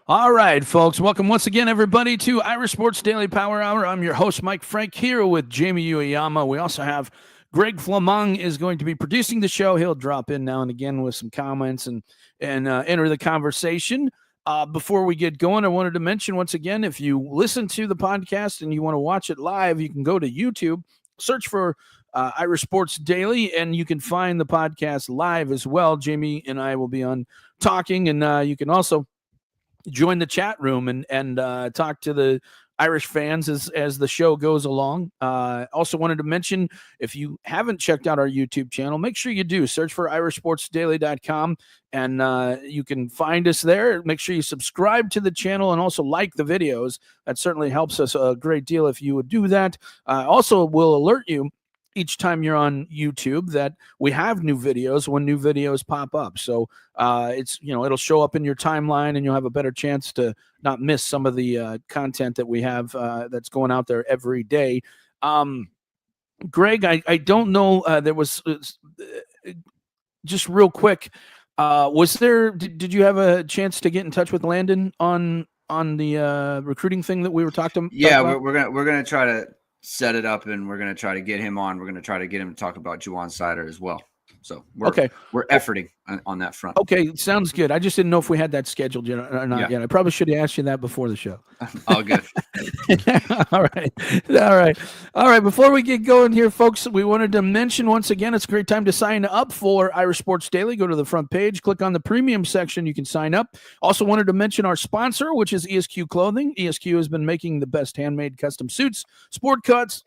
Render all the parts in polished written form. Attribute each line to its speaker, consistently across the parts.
Speaker 1: All right, folks. Welcome once again, everybody, to Irish Sports Daily Power Hour. I'm your host, Mike Frank, here with Jamie Uyeyama. We also have Greg Flamung is going to be producing the show. He'll drop in now and again with some comments and enter the conversation. Before we get going, I wanted to mention once again, if you listen to the podcast and you want to watch it live, you can go to YouTube, search for Irish Sports Daily, and you can find the podcast live as well. Jamie and I will be on talking, and you can also join the chat room and talk to the Irish fans as the show goes along. Also wanted to mention, if you haven't checked out our YouTube channel, make sure you do. Search for irishsportsdaily.com, and you can find us there. Make sure you subscribe to the channel and also like the videos. That certainly helps us a great deal if you would do that. Also will alert you each time you're on YouTube that we have new videos when new videos pop up. So it'll show up in your timeline, and you'll have a better chance to not miss some of the content that we have that's going out there every day. Greg, I don't know. There was just real quick. Did you have a chance to get in touch with Landon on the recruiting thing that we were talking about?
Speaker 2: Yeah, we're gonna try to set it up, and we're going to try to get him on. We're going to try to get him to talk about Juwan Sider as well. So we're efforting on that front.
Speaker 1: Okay, sounds good. I just didn't know if we had that scheduled yet or not yet. I probably should have asked you that before the show.
Speaker 2: All good.
Speaker 1: All right. Before we get going here, folks, we wanted to mention once again, it's a great time to sign up for Irish Sports Daily. Go to the front page, click on the premium section. You can sign up. Also wanted to mention our sponsor, which is ESQ Clothing. ESQ has been making the best handmade custom suits, sport cuts,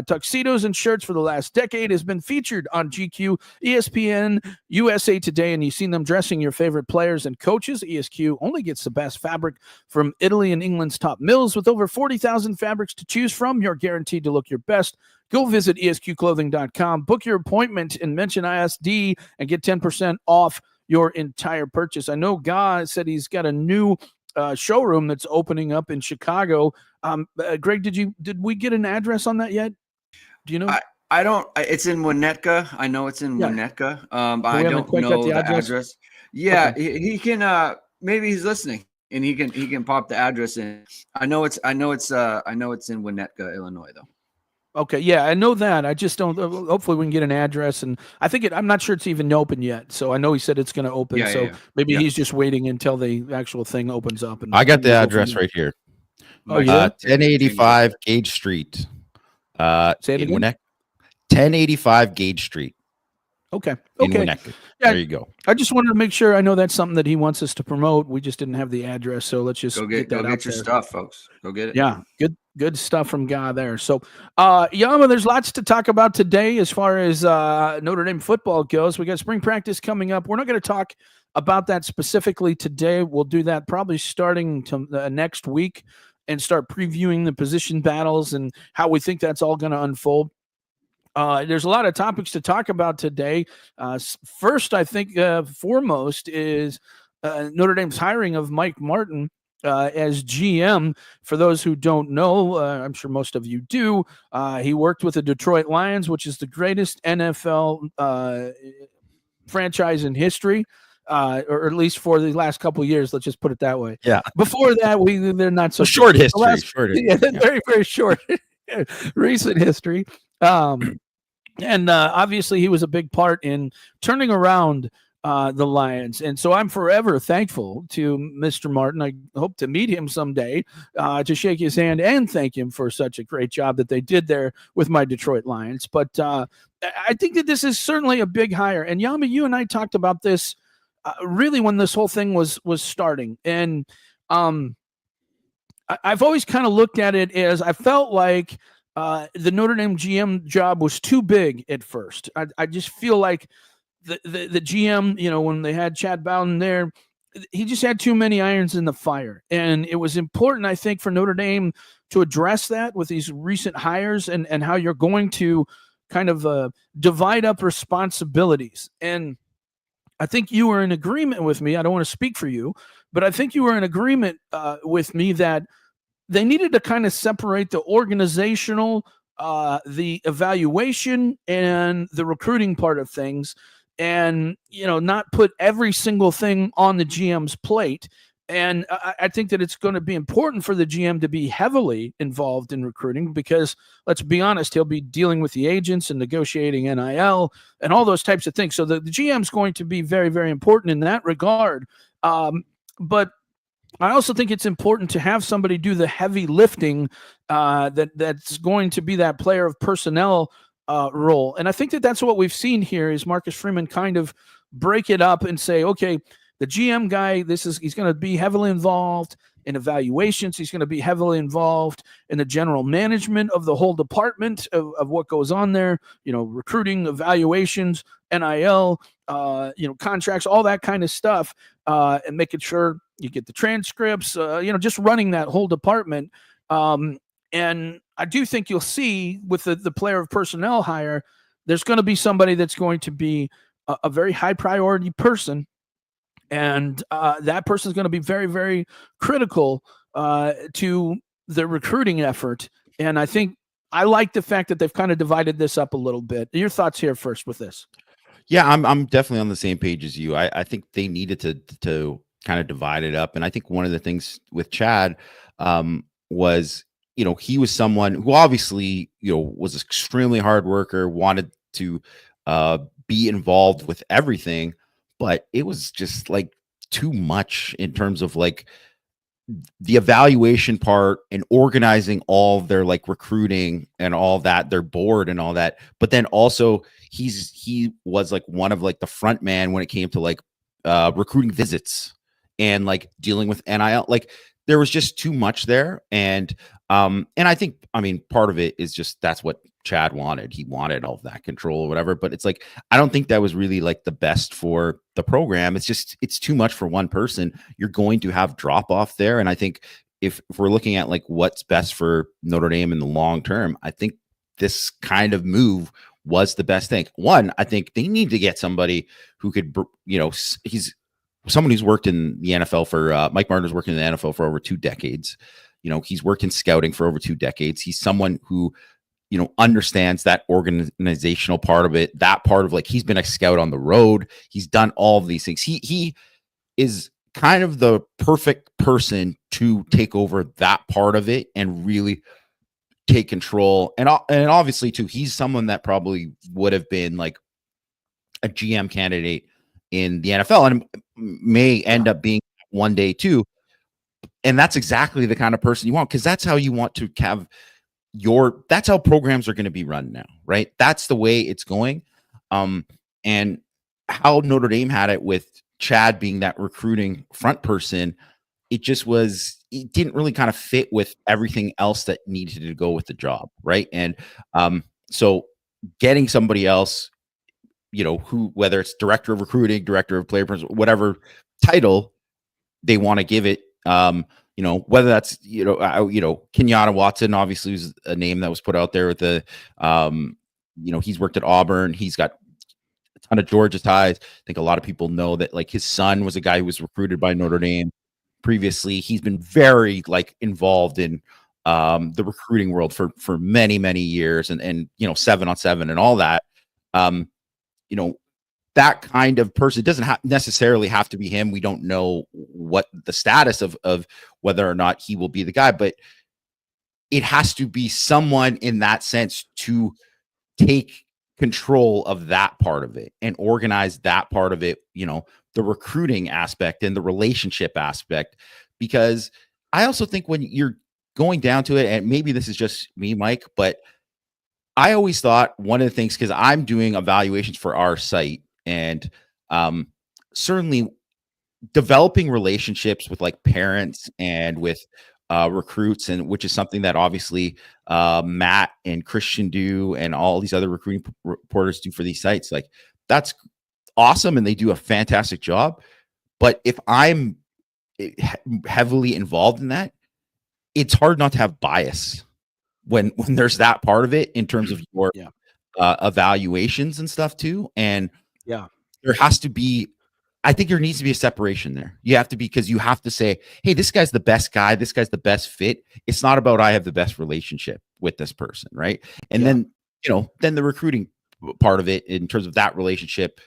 Speaker 1: tuxedos, and shirts for the last decade. Has been featured on GQ, ESPN, USA Today, and you've seen them dressing your favorite players and coaches. ESQ only gets the best fabric from Italy and England's top mills. With over 40,000 fabrics to choose from, you're guaranteed to look your best. Go visit esqclothing.com, book your appointment, and mention ISD and get 10% off your entire purchase. I know Ge said he's got a new showroom that's opening up in Chicago. Greg, did we get an address on that yet? Do you know?
Speaker 2: I don't. It's in Winnetka. I know it's in Winnetka. But I don't know the address. Yeah, okay. He can. Maybe he's listening, and he can pop the address in. I know it's in Winnetka, Illinois, though.
Speaker 1: Okay, yeah, I know that. I just don't. Hopefully, we can get an address, and I think I'm not sure it's even open yet. So I know he said it's going to open. Maybe he's just waiting until the actual thing opens up. And
Speaker 3: I got the address right here. 1085 Gage Street.
Speaker 1: Say it again.
Speaker 3: 1085 Gage Street.
Speaker 1: Okay.
Speaker 3: Yeah, there you go.
Speaker 1: I just wanted to make sure. I know that's something that he wants us to promote. We just didn't have the address, so let's just
Speaker 2: go get your stuff, folks. Go get it.
Speaker 1: Yeah, good stuff from Ge there. So, Yama, there's lots to talk about today as far as Notre Dame football goes. We got spring practice coming up. We're not going to talk about that specifically today. We'll do that probably starting to next week and start previewing the position battles and how we think that's all going to unfold. There's a lot of topics to talk about today. First, I think foremost is Notre Dame's hiring of Mike Martin as GM. For those who don't know, I'm sure most of you do, he worked with the Detroit Lions, which is the greatest NFL franchise in history. Or at least for the last couple of years, let's just put it that way.
Speaker 3: Yeah.
Speaker 1: Before that, they're not so
Speaker 3: short history.
Speaker 1: Very, very short recent history. And obviously, he was a big part in turning around the Lions. And so I'm forever thankful to Mr. Martin. I hope to meet him someday to shake his hand and thank him for such a great job that they did there with my Detroit Lions. But I think that this is certainly a big hire. And Yama, you and I talked about this really when this whole thing was starting. And I've always kind of looked at it as I felt like the Notre Dame GM job was too big at first. I just feel like the GM, when they had Chad Bowden there, he just had too many irons in the fire. And it was important, I think, for Notre Dame to address that with these recent hires and how you're going to kind of divide up responsibilities. And I think you were in agreement with me. I don't want to speak for you, but I think you were in agreement with me that they needed to kind of separate the organizational, the evaluation, and the recruiting part of things, and not put every single thing on the GM's plate. And I think that it's going to be important for the GM to be heavily involved in recruiting because, let's be honest, he'll be dealing with the agents and negotiating NIL and all those types of things. So the GM is going to be very, very important in that regard. But I also think it's important to have somebody do the heavy lifting that's going to be that player of personnel role. And I think that that's what we've seen here is Marcus Freeman kind of break it up and say, okay, the GM guy, he's going to be heavily involved in evaluations. He's going to be heavily involved in the general management of the whole department of what goes on there, recruiting, evaluations, NIL, contracts, all that kind of stuff, and making sure you get the transcripts, just running that whole department. And I do think you'll see with the player of personnel hire, there's going to be somebody that's going to be a very high priority person. And that person is going to be very, very critical to the recruiting effort. And I like the fact that they've kind of divided this up a little bit. Your thoughts here first with this?
Speaker 3: Yeah, I'm definitely on the same page as you. I think they needed to kind of divide it up. And I think one of the things with Chad was, he was someone who obviously, was an extremely hard worker, wanted to be involved with everything. But it was just like too much in terms of like the evaluation part and organizing all their like recruiting and all that, their board and all that. But then also he was like one of like the front man when it came to like recruiting visits and like dealing with NIL. Like there was just too much there. And I think, part of it is just that's what Chad wanted. He wanted all of that control or whatever, but it's like, I don't think that was really like the best for the program. It's too much for one person. You're going to have drop off there. And I think if we're looking at like what's best for Notre Dame in the long term, I think this kind of move was the best thing. One, I think they need to get somebody who could, he's someone who's worked in the NFL for, Mike Martin's worked in the NFL for over 2 decades. He's worked in scouting for over 2 decades. He's someone who, understands that organizational part of it, that part of like, he's been a scout on the road. He's done all of these things. He is kind of the perfect person to take over that part of it and really take control. And obviously too, he's someone that probably would have been like a GM candidate in the NFL and may end up being one day too. And that's exactly the kind of person you want, because that's how you want to have that's how programs are going to be run now, right? That's the way it's going. And how Notre Dame had it with Chad being that recruiting front person, it didn't really kind of fit with everything else that needed to go with the job, right? And so getting somebody else, who, whether it's director of recruiting, director of player, whatever title they want to give it, whether that's, Kenyatta Watson obviously was a name that was put out there with the, he's worked at Auburn. He's got a ton of Georgia ties. I think a lot of people know that like his son was a guy who was recruited by Notre Dame previously. He's been very like involved in the recruiting world for many, many years and 7-on-7 and all that. That kind of person doesn't necessarily have to be him. We don't know what the status of whether or not he will be the guy, but it has to be someone in that sense to take control of that part of it and organize that part of it, the recruiting aspect and the relationship aspect. Because I also think when you're going down to it, and maybe this is just me, Mike, but I always thought one of the things, because I'm doing evaluations for our site, and certainly developing relationships with like parents and with recruits, and which is something that obviously Matt and Christian do, and all these other recruiting reporters do for these sites. Like that's awesome, and they do a fantastic job. But if I'm heavily involved in that, it's hard not to have bias when there's that part of it in terms of your evaluations and stuff too. And there has to be, I think there needs to be a separation there. You have to be, because you have to say, hey, this guy's the best guy. This guy's the best fit. It's not about I have the best relationship with this person, right? And then, then the recruiting part of it in terms of that relationship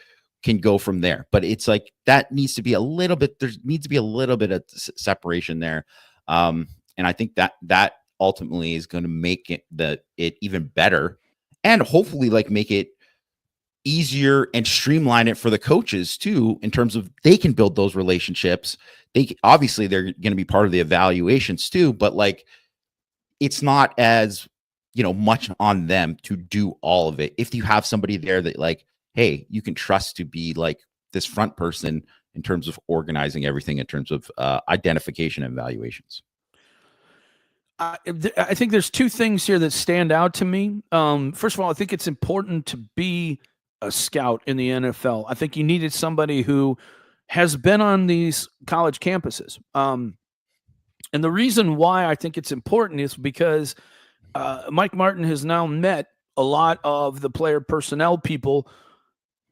Speaker 3: can go from there. But it's like that needs to be a little bit. There needs to be a little bit of separation there, and I think that ultimately is going to make it even better, and hopefully like make it easier and streamline it for the coaches too, in terms of they can build those relationships. Obviously they're going to be part of the evaluations too, but like it's not as much on them to do all of it if you have somebody there that like, hey, you can trust to be like this front person in terms of organizing everything in terms of identification and evaluations.
Speaker 1: I think there's two things here that stand out to me. First of all, I think it's important to be a scout in the NFL. I think you needed somebody who has been on these college campuses. And the reason why I think it's important is because Mike Martin has now met a lot of the player personnel people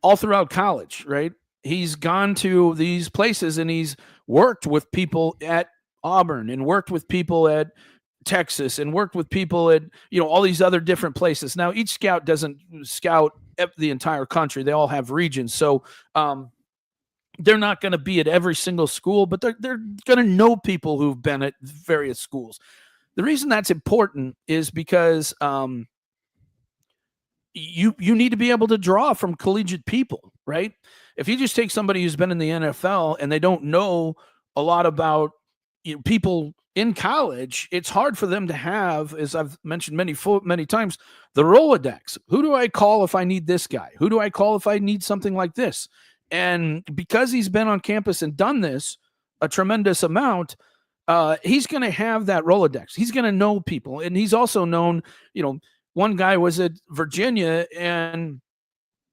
Speaker 1: all throughout college, right? He's gone to these places and he's worked with people at Auburn and worked with people at Texas and worked with people at, all these other different places. Now, each scout doesn't scout the entire country. They all have regions. So they're not going to be at every single school, but they're going to know people who've been at various schools. The reason that's important is because you need to be able to draw from collegiate people, right? If you just take somebody who's been in the NFL and they don't know a lot about people in college, it's hard for them to have, as I've mentioned many times, the Rolodex. Who do I call if I need this guy? Who do I call if I need something like this? And because he's been on campus and done this a tremendous amount, he's going to have that Rolodex. He's going to know people. And he's also known, one guy was at Virginia and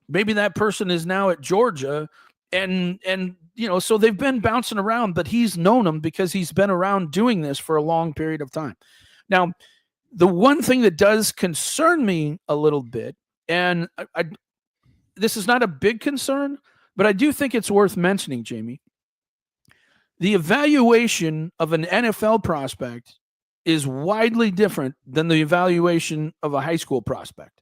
Speaker 1: maybe that person is now at Georgia. And so they've been bouncing around, but he's known them because he's been around doing this for a long period of time. Now, the one thing that does concern me a little bit, and this is not a big concern, but I do think it's worth mentioning, Jamie. The evaluation of an NFL prospect is widely different than the evaluation of a high school prospect.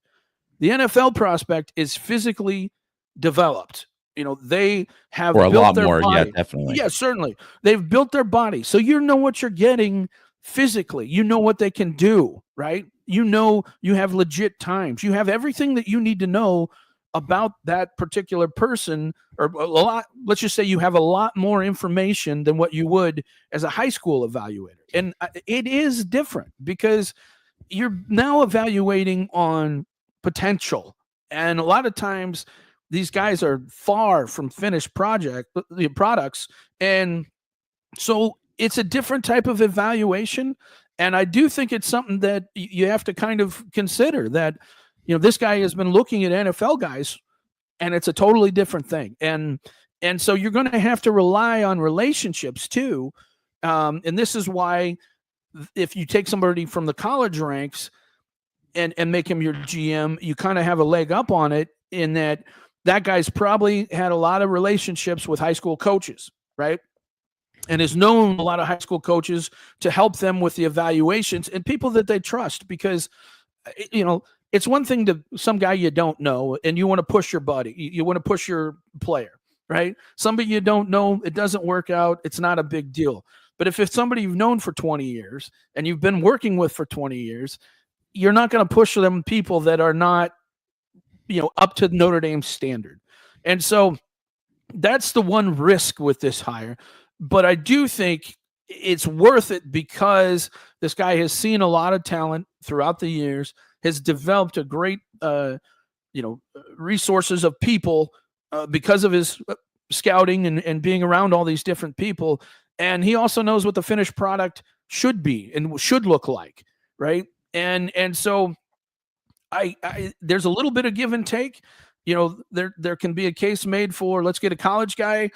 Speaker 1: The NFL prospect is physically developed. They have
Speaker 3: built a lot
Speaker 1: their
Speaker 3: more.
Speaker 1: body.
Speaker 3: Yeah, definitely.
Speaker 1: Yeah, certainly. They've built their body. So you know what you're getting physically. You know what they can do, right? You have legit times. You have everything that you need to know about that particular person, or a lot. Let's just say you have a lot more information than what you would as a high school evaluator. And it is different because you're now evaluating on potential. And a lot of times these guys are far from finished products. And so it's a different type of evaluation. And I do think it's something that you have to kind of consider that, this guy has been looking at NFL guys and it's a totally different thing. And so you're going to have to rely on relationships too. And this is why if you take somebody from the college ranks and make him your GM, you kind of have a leg up on it in that guy's probably had a lot of relationships with high school coaches, right? And has known a lot of high school coaches to help them with the evaluations and people that they trust, because, it's one thing to some guy you don't know and you want to push your buddy. You want to push your player, right? Somebody you don't know, it doesn't work out. It's not a big deal. But if it's somebody you've known for 20 years and you've been working with for 20 years, you're not going to push them people that are not, up to Notre Dame standard. And so that's the one risk with this hire. But I do think it's worth it because this guy has seen a lot of talent throughout the years, has developed a great, resources of people because of his scouting and being around all these different people. And he also knows what the finished product should be and should look like, right? And so I there's a little bit of give and take. There can be a case made for let's get a college guy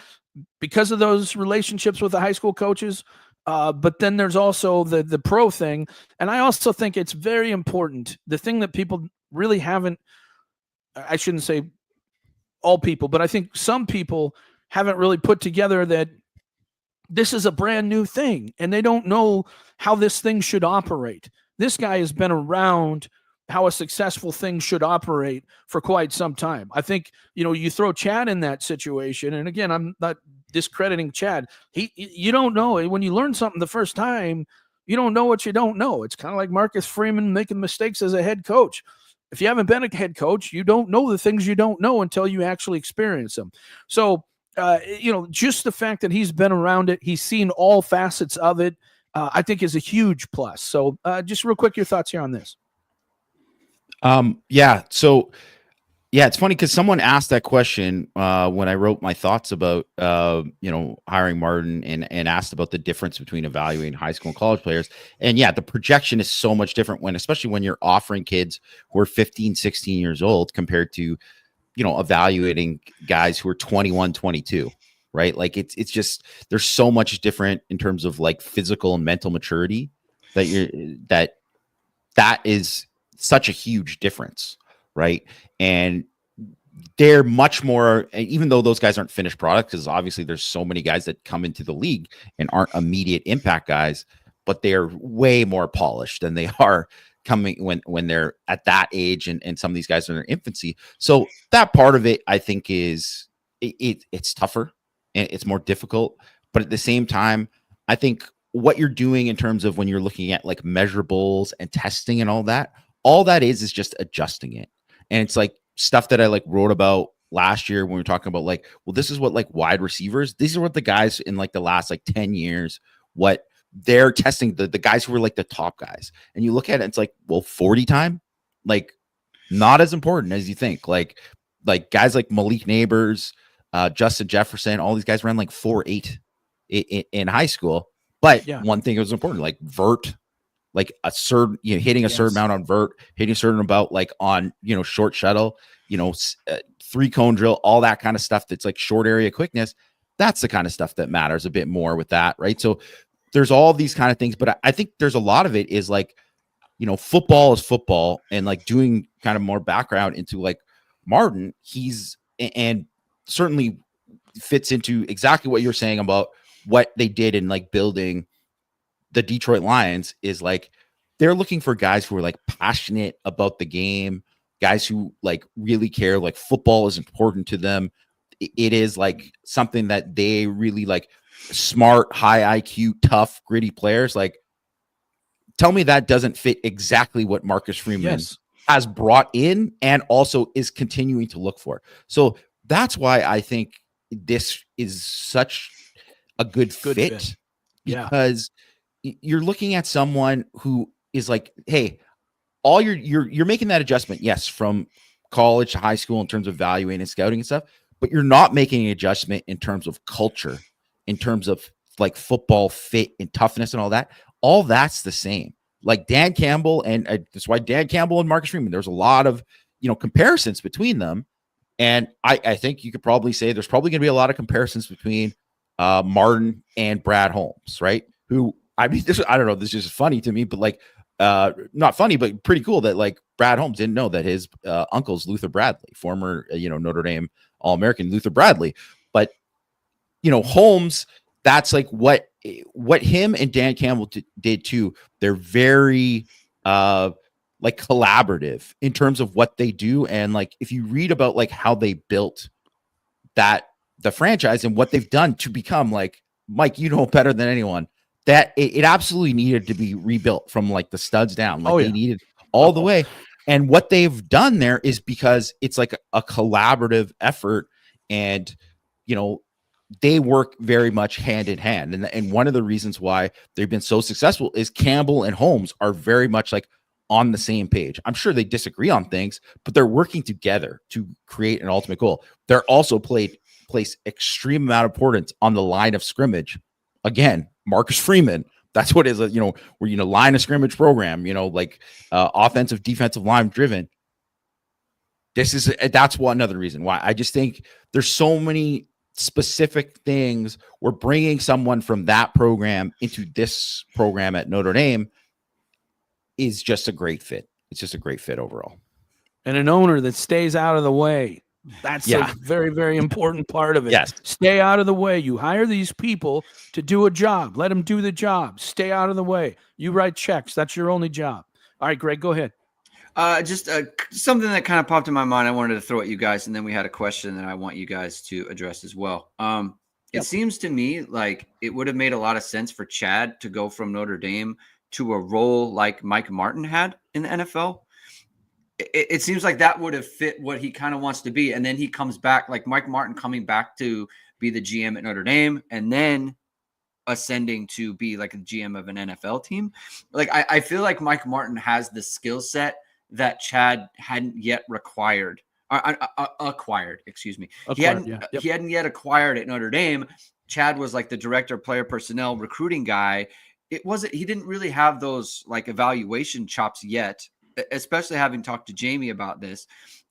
Speaker 1: because of those relationships with the high school coaches. But then there's also the pro thing. And I also think it's very important. The thing that people really haven't, I shouldn't say all people, but I think some people haven't really put together that this is a brand new thing and they don't know how this thing should operate. This guy has been around how a successful thing should operate for quite some time. I think, you throw Chad in that situation. And again, I'm not discrediting Chad. You don't know when you learn something the first time, you don't know what you don't know. It's kind of like Marcus Freeman making mistakes as a head coach. If you haven't been a head coach, you don't know the things you don't know until you actually experience them. So, just the fact that he's been around it, he's seen all facets of it, I think is a huge plus. So just real quick, your thoughts here on this.
Speaker 3: It's funny because someone asked that question when I wrote my thoughts about hiring Martin and asked about the difference between evaluating high school and college players. And the projection is so much different especially when you're offering kids who are 15, 16 years old compared to evaluating guys who are 21, 22, right? Like it's just, there's so much different in terms of like physical and mental maturity that is such a huge difference, right? And they're much more, even though those guys aren't finished products, because obviously there's so many guys that come into the league and aren't immediate impact guys, but they're way more polished than they are coming when they're at that age, and some of these guys are in their infancy. So that part of it, I think, is it's tougher and it's more difficult. But at the same time, I think what you're doing in terms of when you're looking at like measurables and testing and all that is just adjusting it. And it's like stuff that I like wrote about last year when we were talking about like, well, this is what like wide receivers, these are what the guys in like the last like 10 years, what they're testing, the guys who are like the top guys. And you look at it, it's like, well, 40 time, like not as important as you think. Like guys like Malik Neighbors, Justin Jefferson, all these guys ran like 4.8 in high school. But one thing that was important, like vert, like a certain, hitting a certain amount on vert, hitting a certain amount like on, short shuttle, 3-cone drill, all that kind of stuff. That's like short area quickness. That's the kind of stuff that matters a bit more with that. Right. So there's all these kind of things, but I think there's a lot of it is like, football is football, and like doing kind of more background into like Martin, and certainly fits into exactly what you're saying about what they did in like building the Detroit Lions is like, they're looking for guys who are like passionate about the game, guys who like really care, like football is important to them. It is like something that they really like, smart, high IQ, tough, gritty players. Like, tell me that doesn't fit exactly what Marcus Freeman has brought in and also is continuing to look for. So that's why I think this is such a good fit. Because you're looking at someone who is like, hey, all you're making that adjustment, yes, from college to high school in terms of evaluating and scouting and stuff, but you're not making an adjustment in terms of culture, in terms of like football fit and toughness and all that. All that's the same. Like Dan Campbell, and that's why Dan Campbell and Marcus Freeman, there's a lot of comparisons between them. And I think you could probably say there's probably going to be a lot of comparisons between Martin and Brad Holmes, right? Who, I mean, I don't know, this is just funny to me, but like, not funny, but pretty cool that like Brad Holmes didn't know that his uncle's Luther Bradley, former, Notre Dame All-American Luther Bradley. But, Holmes, that's like what him and Dan Campbell did too. They're very like collaborative in terms of what they do. And like, if you read about like how they built the franchise and what they've done to become like, Mike, better than anyone, that it absolutely needed to be rebuilt from like the studs down. Like they needed all the way. And what they've done there is because it's like a collaborative effort, and, they work very much hand in hand. And one of the reasons why they've been so successful is Campbell and Holmes are very much like on the same page. I'm sure they disagree on things, but they're working together to create an ultimate goal. They're also place extreme amount of importance on the line of scrimmage. Again, Marcus Freeman, that's what is we're line of scrimmage program, like offensive, defensive line driven. That's one other reason why I just think there's so many specific things. We're bringing someone from that program into this program at Notre Dame is just a great fit. It's just a great fit overall.
Speaker 1: And an owner that stays out of the way. That's a very, very important part of it.
Speaker 3: Yes.
Speaker 1: Stay out of the way. You hire these people to do a job. Let them do the job. Stay out of the way. You write checks. That's your only job. All right, Greg, go ahead.
Speaker 2: Just something that kind of popped in my mind. I wanted to throw at you guys, and then we had a question that I want you guys to address as well. It seems to me like it would have made a lot of sense for Chad to go from Notre Dame to a role like Mike Martin had in the NFL. It seems like that would have fit what he kind of wants to be. And then he comes back, like Mike Martin coming back to be the GM at Notre Dame, and then ascending to be like a GM of an NFL team. Like I feel like Mike Martin has the skill set that Chad hadn't yet acquired. Excuse me. He hadn't yet acquired at Notre Dame. Chad was like the director of player personnel recruiting guy. He didn't really have those like evaluation chops yet, especially having talked to Jamie about this.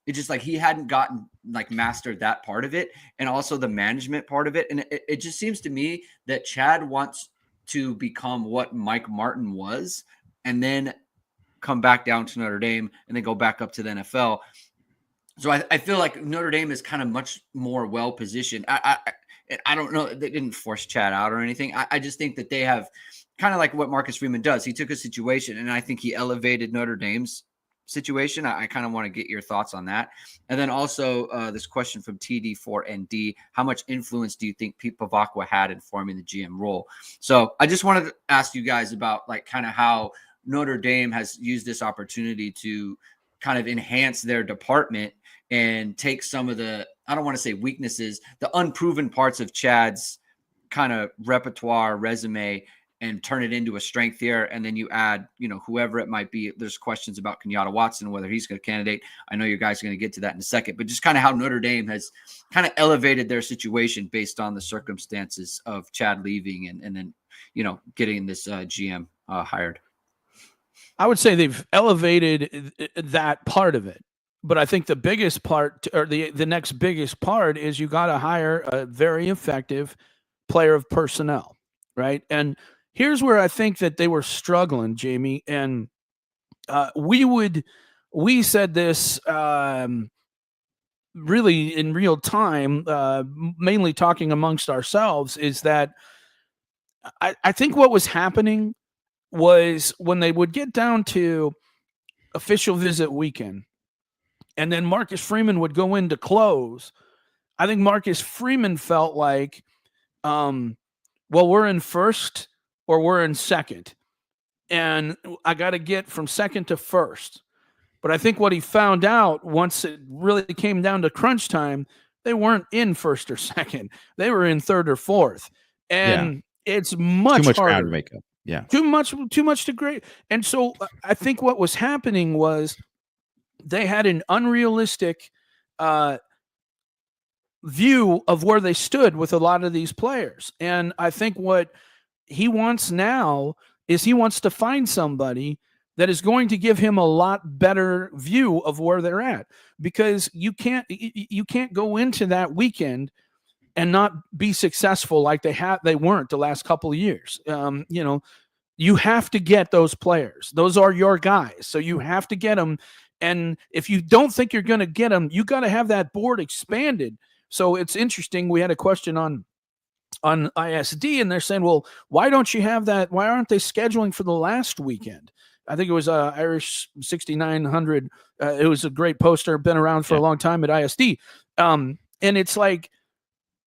Speaker 2: It's just like he hadn't gotten like mastered that part of it, and also the management part of it. And it just seems to me that Chad wants to become what Mike Martin was, and then come back down to Notre Dame and then go back up to the NFL. So I feel like Notre Dame is kind of much more well positioned. I don't know. They didn't force Chad out or anything. I just think that they have kind of like what Marcus Freeman does. He took a situation, and I think he elevated Notre Dame's situation. I kind of want to get your thoughts on that. And then also this question from TD4ND, how much influence do you think Pete Pavakwa had in forming the GM role? So I just wanted to ask you guys about like kind of how Notre Dame has used this opportunity to kind of enhance their department and take some of the, I don't want to say weaknesses, the unproven parts of Chad's kind of repertoire, resume, and turn it into a strength here. And then you add, whoever it might be. There's questions about Kenyatta Watson, whether he's a candidate. I know you guys are going to get to that in a second, but just kind of how Notre Dame has kind of elevated their situation based on the circumstances of Chad leaving and then, getting this GM hired.
Speaker 1: I would say they've elevated that part of it. But I think the biggest part, or the next biggest part, is you got to hire a very effective player of personnel, right? And here's where I think that they were struggling, Jamie. And we said this really in real time, mainly talking amongst ourselves, is that I think what was happening was when they would get down to official visit weekend, and then Marcus Freeman would go in to close, I think Marcus Freeman felt like, well, we're in first or we're in second, and I got to get from second to first. But I think what he found out once it really came down to crunch time, they weren't in first or second. They were in third or fourth. And it's much
Speaker 3: too much
Speaker 1: harder.
Speaker 3: To make up. Yeah.
Speaker 1: Too much to grade. And so I think what was happening was they had an unrealistic view of where they stood with a lot of these players. And I think what he wants now is he wants to find somebody that is going to give him a lot better view of where they're at, because you can't go into that weekend and not be successful like they weren't the last couple of years. You have to get those players. Those are your guys. So you have to get them. And if you don't think you're going to get them, you got to have that board expanded. So it's interesting. We had a question on ISD, and they're saying, well, why don't you have that? Why aren't they scheduling for the last weekend? I think it was Irish 6900. It was a great poster, been around for a long time at ISD. And it's like,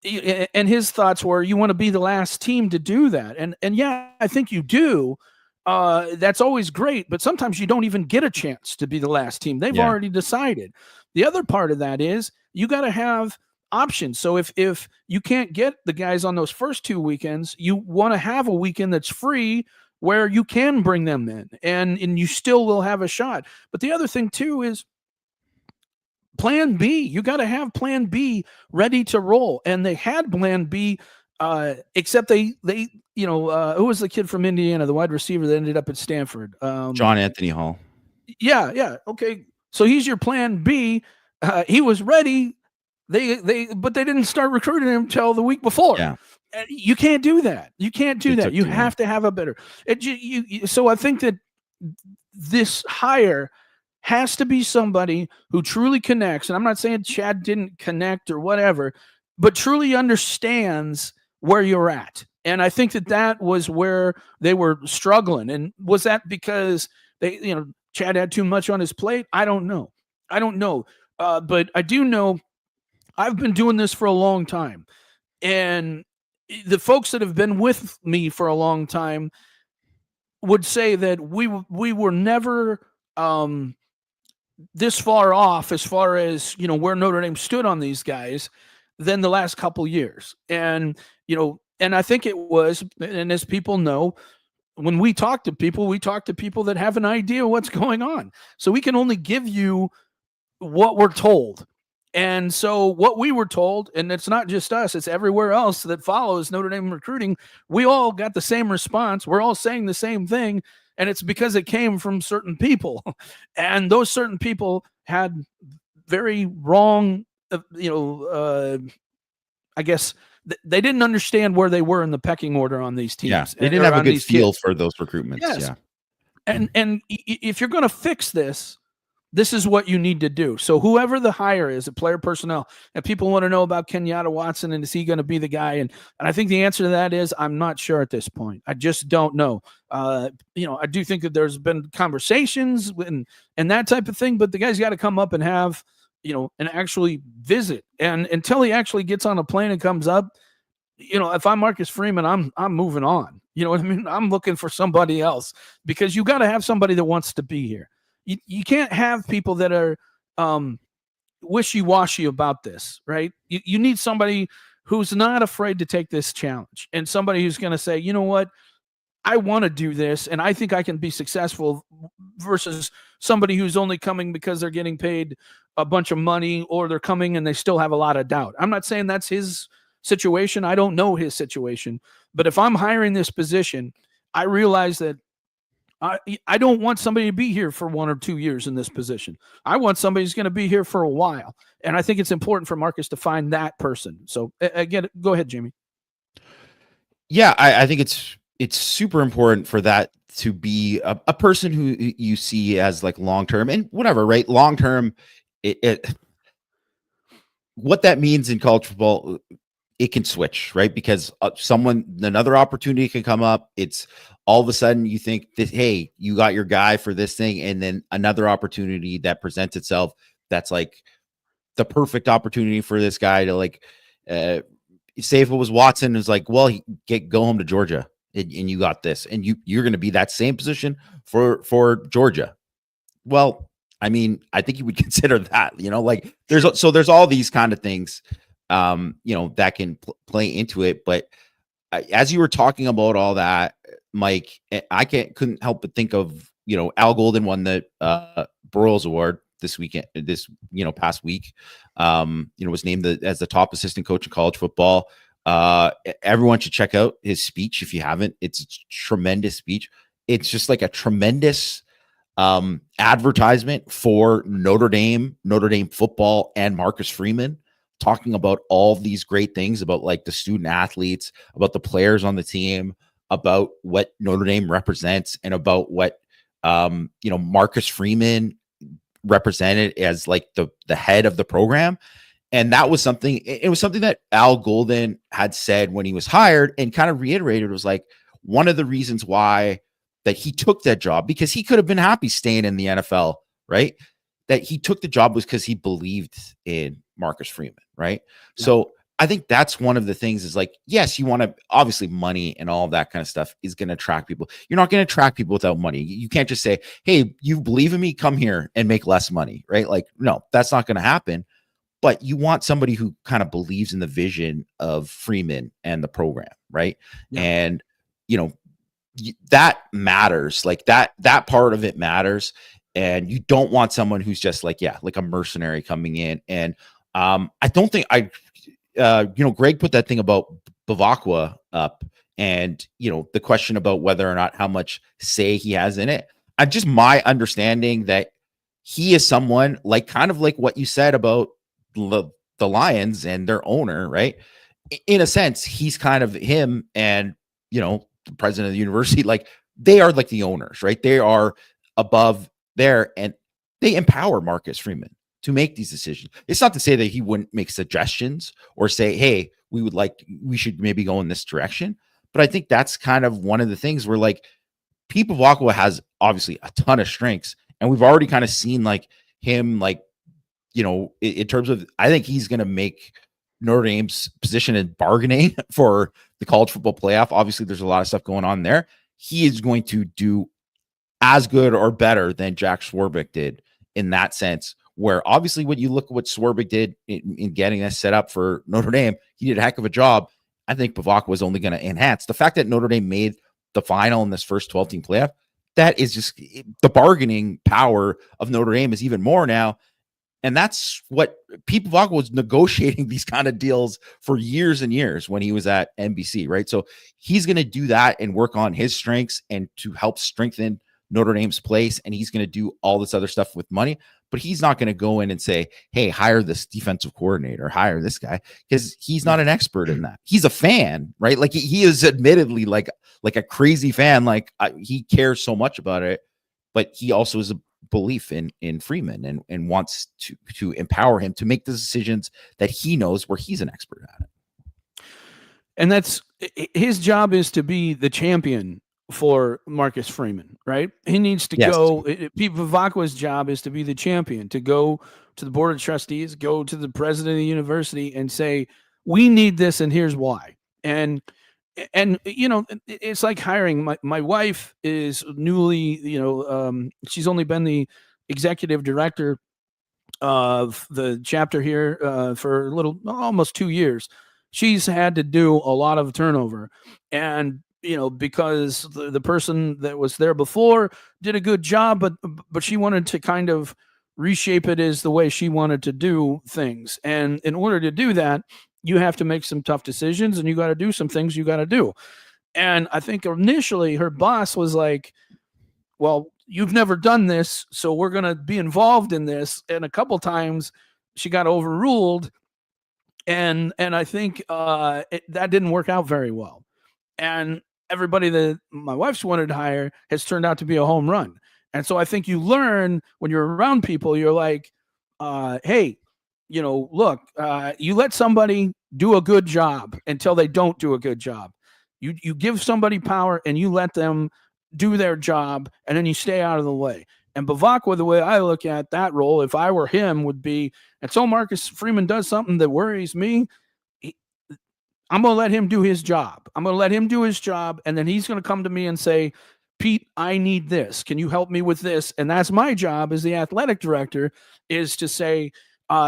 Speaker 1: and his thoughts were, you want to be the last team to do that. And yeah, I think you do. That's always great, but sometimes you don't even get a chance to be the last team. They've already decided. The other part of that is you got to have options. So if you can't get the guys on those first two weekends, you want to have a weekend that's free where you can bring them in, and you still will have a shot. But the other thing too is plan B. You got to have plan B ready to roll. And they had plan B, except they who was the kid from Indiana, the wide receiver that ended up at Stanford?
Speaker 3: John Anthony Hall.
Speaker 1: Yeah. Okay. So he's your plan B. He was ready. But they didn't start recruiting him until the week before.
Speaker 3: Yeah.
Speaker 1: You can't do that. You can't do that. You have to have a better. So I think that this hire has to be somebody who truly connects. And I'm not saying Chad didn't connect or whatever, but truly understands where you're at. And I think that was where they were struggling. And was that because Chad had too much on his plate. I don't know. But I do know I've been doing this for a long time. And the folks that have been with me for a long time would say that we were never this far off as far as, where Notre Dame stood on these guys than the last couple years. And, and I think it was, and as people know, when we talk to people that have an idea what's going on. So we can only give you what we're told. And so what we were told, and it's not just us, it's everywhere else that follows Notre Dame recruiting, we all got the same response. We're all saying the same thing. And it's because it came from certain people. And those certain people had very wrong, I guess they didn't understand where they were in the pecking order on these teams.
Speaker 3: Yeah, they didn't have a good feel for those recruitments.
Speaker 1: Yes.
Speaker 3: Yeah.
Speaker 1: And if you're going to fix this, this is what you need to do. So whoever the hire is, a player personnel, and people want to know about Kenyatta Watson, and is he going to be the guy? And I think the answer to that is I'm not sure at this point. I just don't know. I do think that there's been conversations and that type of thing, but the guy's got to come up and have, and actually visit. And until he actually gets on a plane and comes up, if I'm Marcus Freeman, I'm moving on. You know what I mean? I'm looking for somebody else, because you got to have somebody that wants to be here. You can't have people that are wishy-washy about this, right? You need somebody who's not afraid to take this challenge, and somebody who's going to say, you know what, I want to do this, and I think I can be successful, versus somebody who's only coming because they're getting paid a bunch of money, or they're coming and they still have a lot of doubt. I'm not saying that's his situation. I don't know his situation. But if I'm hiring this position, I realize that I don't want somebody to be here for 1 or 2 years in this position. I want somebody who's going to be here for a while. And I think it's important for Marcus to find that person. So again, go ahead, Jamie.
Speaker 3: Yeah, I think it's super important for that to be a person who you see as like long-term and whatever, right? Long-term, what that means in college football, it can switch, right? Because another opportunity can come up. It's all of a sudden you think that, hey, you got your guy for this thing. And then another opportunity that presents itself, that's like the perfect opportunity for this guy to like, say if it was Watson, is like, well, go home to Georgia and you got this, and you're going to be that same position for Georgia. Well, I mean, I think you would consider that, like there's all these kind of things, that can play into it. But as you were talking about all that, Mike, I couldn't help but think of, Al Golden won the Broyles Award this past week. Was named as the top assistant coach in college football. Everyone should check out his speech if you haven't. It's a tremendous speech. It's just like a tremendous advertisement for Notre Dame football, and Marcus Freeman, talking about all these great things about like the student athletes, about the players on the team, about what Notre Dame represents, and about what Marcus Freeman represented as like the head of the program. And that was something, it was something that Al Golden had said when he was hired, and kind of reiterated. It was like one of the reasons why that he took that job, because he could have been happy staying in the NFL, right? That he took the job was because he believed in Marcus Freeman, right? Yeah. So I think that's one of the things is like, yes, you want to, obviously money and all of that kind of stuff is going to attract people. You're not going to attract people without money. You can't just say, hey, you believe in me, come here and make less money, right? Like, no, that's not going to happen. But you want somebody who kind of believes in the vision of Freeman and the program, right? Yeah. And, that matters. Like that part of it matters. And you don't want someone who's just like, like a mercenary coming in. And I don't think Greg put that thing about Bavakwa up, and, the question about whether or not how much say he has in it. Just my understanding that he is someone like, kind of like what you said about the Lions and their owner, right? In a sense, he's kind of him, and, the president of the university, like they are like the owners, right? They are above there, and they empower Marcus Freeman to make these decisions. It's not to say that he wouldn't make suggestions or say, hey, we should maybe go in this direction. But I think that's kind of one of the things where like Pete Bavakwa has obviously a ton of strengths, And we've already kind of seen like him, like, you know, in terms of, I think he's going to make Notre Dame's position in bargaining for the college football playoff. Obviously, there's a lot of stuff going on there. He is going to do as good or better than Jack Swarbrick did in that sense, where obviously when you look at what Swarbrick did in getting us set up for Notre Dame, he did a heck of a job. I think Bavak was only going to enhance the fact that Notre Dame made the final in this first 12-team playoff. That is just the bargaining power of Notre Dame is even more now. And that's what Pete Bavak was negotiating these kind of deals for years and years when he was at NBC, right? So he's going to do that and work on his strengths and to help strengthen Notre Dame's place. And he's going to do all this other stuff with money, but he's not going to go in and say, hey, hire this defensive coordinator, hire this guy, because he's not an expert in that. He's a fan, right? Like he is admittedly like a crazy fan. Like he cares so much about it, but he also is a belief in Freeman and wants to empower him to make the decisions that he knows where he's an expert at it.
Speaker 1: And that's his job, is to be the champion for Marcus Freeman, right? He needs to go. Pete Bavakwa's job is to be the champion, to go to the board of trustees, go to the president of the university and say, we need this and here's why. And you know, it's like hiring. My wife is newly, she's only been the executive director of the chapter here for almost 2 years. She's had to do a lot of turnover, and because the person that was there before did a good job, but she wanted to kind of reshape it as the way she wanted to do things. And in order to do that, you have to make some tough decisions, and you got to do some things you got to do. And I think initially her boss was like, well, you've never done this, so we're going to be involved in this. And a couple times she got overruled. And I think that didn't work out very well. And everybody that my wife's wanted to hire has turned out to be a home run. And so I think you learn when you're around people, you're like, hey, look, you let somebody do a good job until they don't do a good job. You give somebody power and you let them do their job, and then you stay out of the way. And Bavakwa, the way I look at that role, if I were him, would be, and so Marcus Freeman does something that worries me, I'm going to let him do his job. I'm going to let him do his job, and then he's going to come to me and say, Pete, I need this. Can you help me with this? And that's my job as the athletic director, is to say,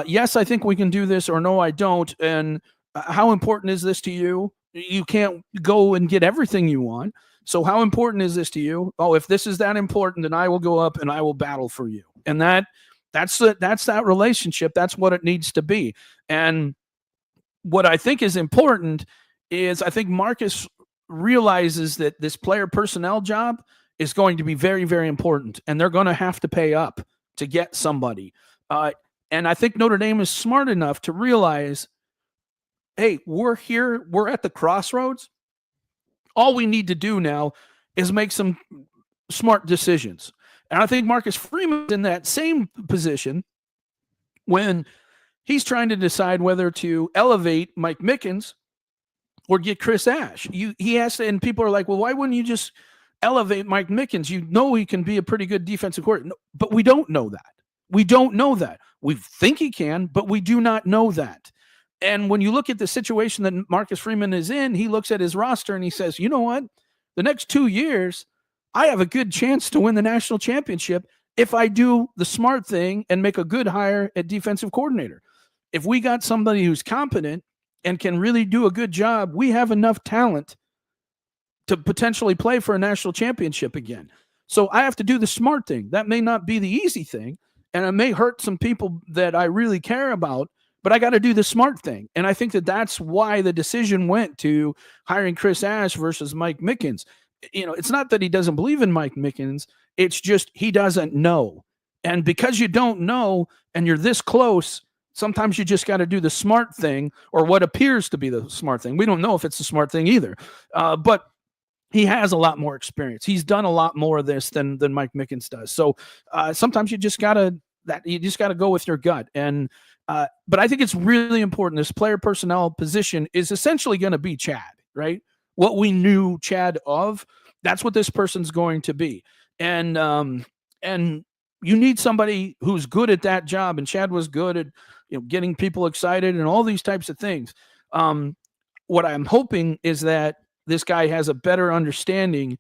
Speaker 1: yes, I think we can do this, or no, I don't. And how important is this to you? You can't go and get everything you want. So how important is this to you? Oh, if this is that important, then I will go up and I will battle for you. And that's that relationship. That's what it needs to be. And what I think is important is I think Marcus realizes that this player personnel job is going to be very, very important, and they're going to have to pay up to get somebody. And I think Notre Dame is smart enough to realize, hey, we're here. We're at the crossroads. All we need to do now is make some smart decisions. And I think Marcus Freeman's in that same position when he's trying to decide whether to elevate Mike Mickens or get Chris Ash. He has to, and people are like, well, why wouldn't you just elevate Mike Mickens? You know he can be a pretty good defensive coordinator. No, but we don't know that. We don't know that. We think he can, but we do not know that. And when you look at the situation that Marcus Freeman is in, he looks at his roster and he says, you know what? The next 2 years, I have a good chance to win the national championship if I do the smart thing and make a good hire at defensive coordinator. If we got somebody who's competent and can really do a good job, we have enough talent to potentially play for a national championship again. So I have to do the smart thing. That may not be the easy thing, and it may hurt some people that I really care about, but I got to do the smart thing. And I think that that's why the decision went to hiring Chris Ash versus Mike Mickens. It's not that he doesn't believe in Mike Mickens. It's just he doesn't know. And because you don't know and you're this close, sometimes you just got to do the smart thing, or what appears to be the smart thing. We don't know if it's the smart thing either. But he has a lot more experience. He's done a lot more of this than Mike Mickens does. So sometimes you just got to go with your gut. And but I think it's really important. This player personnel position is essentially going to be Chad, right? What we knew Chad of, that's what this person's going to be. And you need somebody who's good at that job, and Chad was good at getting people excited and all these types of things. What I'm hoping is that this guy has a better understanding.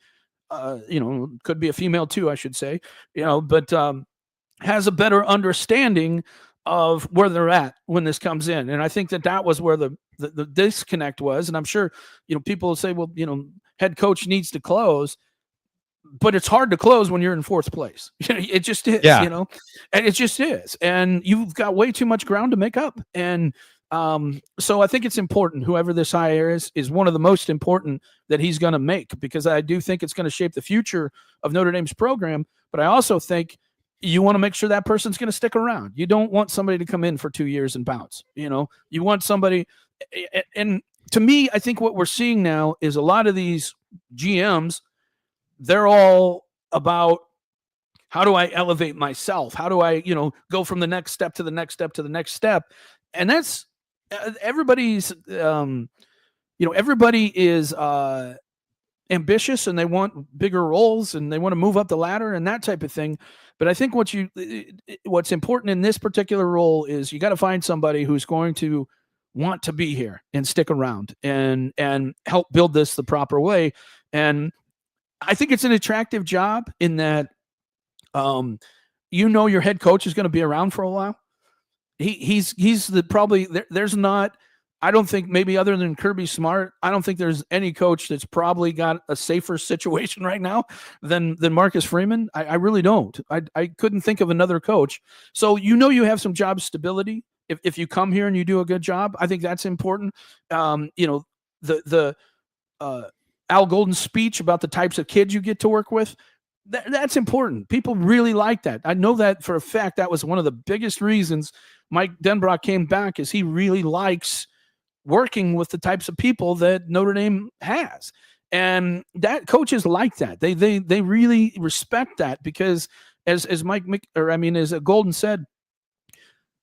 Speaker 1: Could be a female too, I should say. But has a better understanding of where they're at when this comes in, and I think that was where the disconnect was. And I'm sure people will say, well, head coach needs to close. But it's hard to close when you're in fourth place. It just is, and it just is. And you've got way too much ground to make up. And so I think it's important, whoever this hire is one of the most important that he's going to make, because I do think it's going to shape the future of Notre Dame's program. But I also think you want to make sure that person's going to stick around. You don't want somebody to come in for 2 years and bounce. You want somebody. And to me, I think what we're seeing now is a lot of these GMs, they're all about, how do I elevate myself? How do I, go from the next step to the next step to the next step? And that's everybody's, everybody is ambitious, and they want bigger roles, and they want to move up the ladder and that type of thing. But I think what's important in this particular role is you got to find somebody who's going to want to be here and stick around and help build this the proper way. And I think it's an attractive job in that, your head coach is going to be around for a while. He's there's not, I don't think, maybe other than Kirby Smart, I don't think there's any coach that's probably got a safer situation right now than Marcus Freeman. I really don't. I couldn't think of another coach. So, you have some job stability if you come here and you do a good job. I think that's important. The Al Golden's speech about the types of kids you get to work with, that's important. People really like that. I know that for a fact. That was one of the biggest reasons Mike Denbrock came back, is he really likes working with the types of people that Notre Dame has. And that coaches like that. They really respect that, because as Golden said,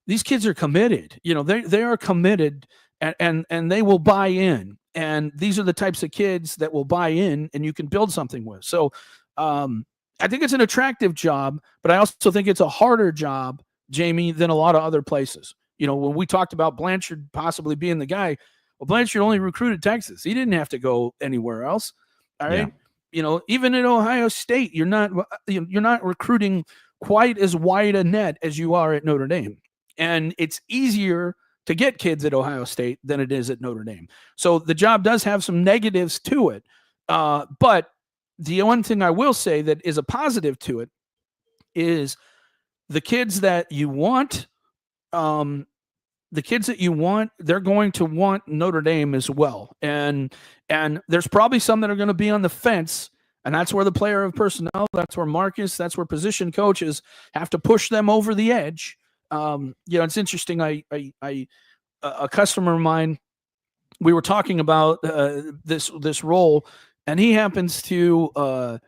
Speaker 1: these kids are committed. They are committed, and they will buy in. And these are the types of kids that will buy in, and you can build something with. So I think it's an attractive job, but I also think it's a harder job, Jamie, than a lot of other places. When we talked about Blanchard possibly being the guy, well, Blanchard only recruited Texas. He didn't have to go anywhere else. All right. Yeah. Even at Ohio State, you're not recruiting quite as wide a net as you are at Notre Dame. And it's easier to get kids at Ohio State than it is at Notre Dame. So the job does have some negatives to it. But the one thing I will say that is a positive to it is the kids that you want, they're going to want Notre Dame as well. And there's probably some that are going to be on the fence, and that's where the player of personnel, that's where Marcus, that's where position coaches have to push them over the edge. It's interesting. A customer of mine, we were talking about this role, and he happens to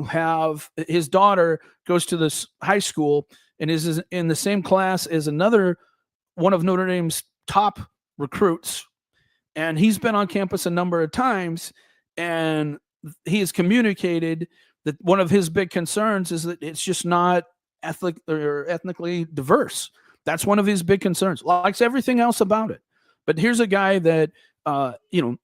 Speaker 1: have, his daughter goes to this high school and is in the same class as another one of Notre Dame's top recruits. And he's been on campus a number of times, and he has communicated that one of his big concerns is that it's just not ethnically diverse. That's one of his big concerns. Likes everything else about it. But here's a guy that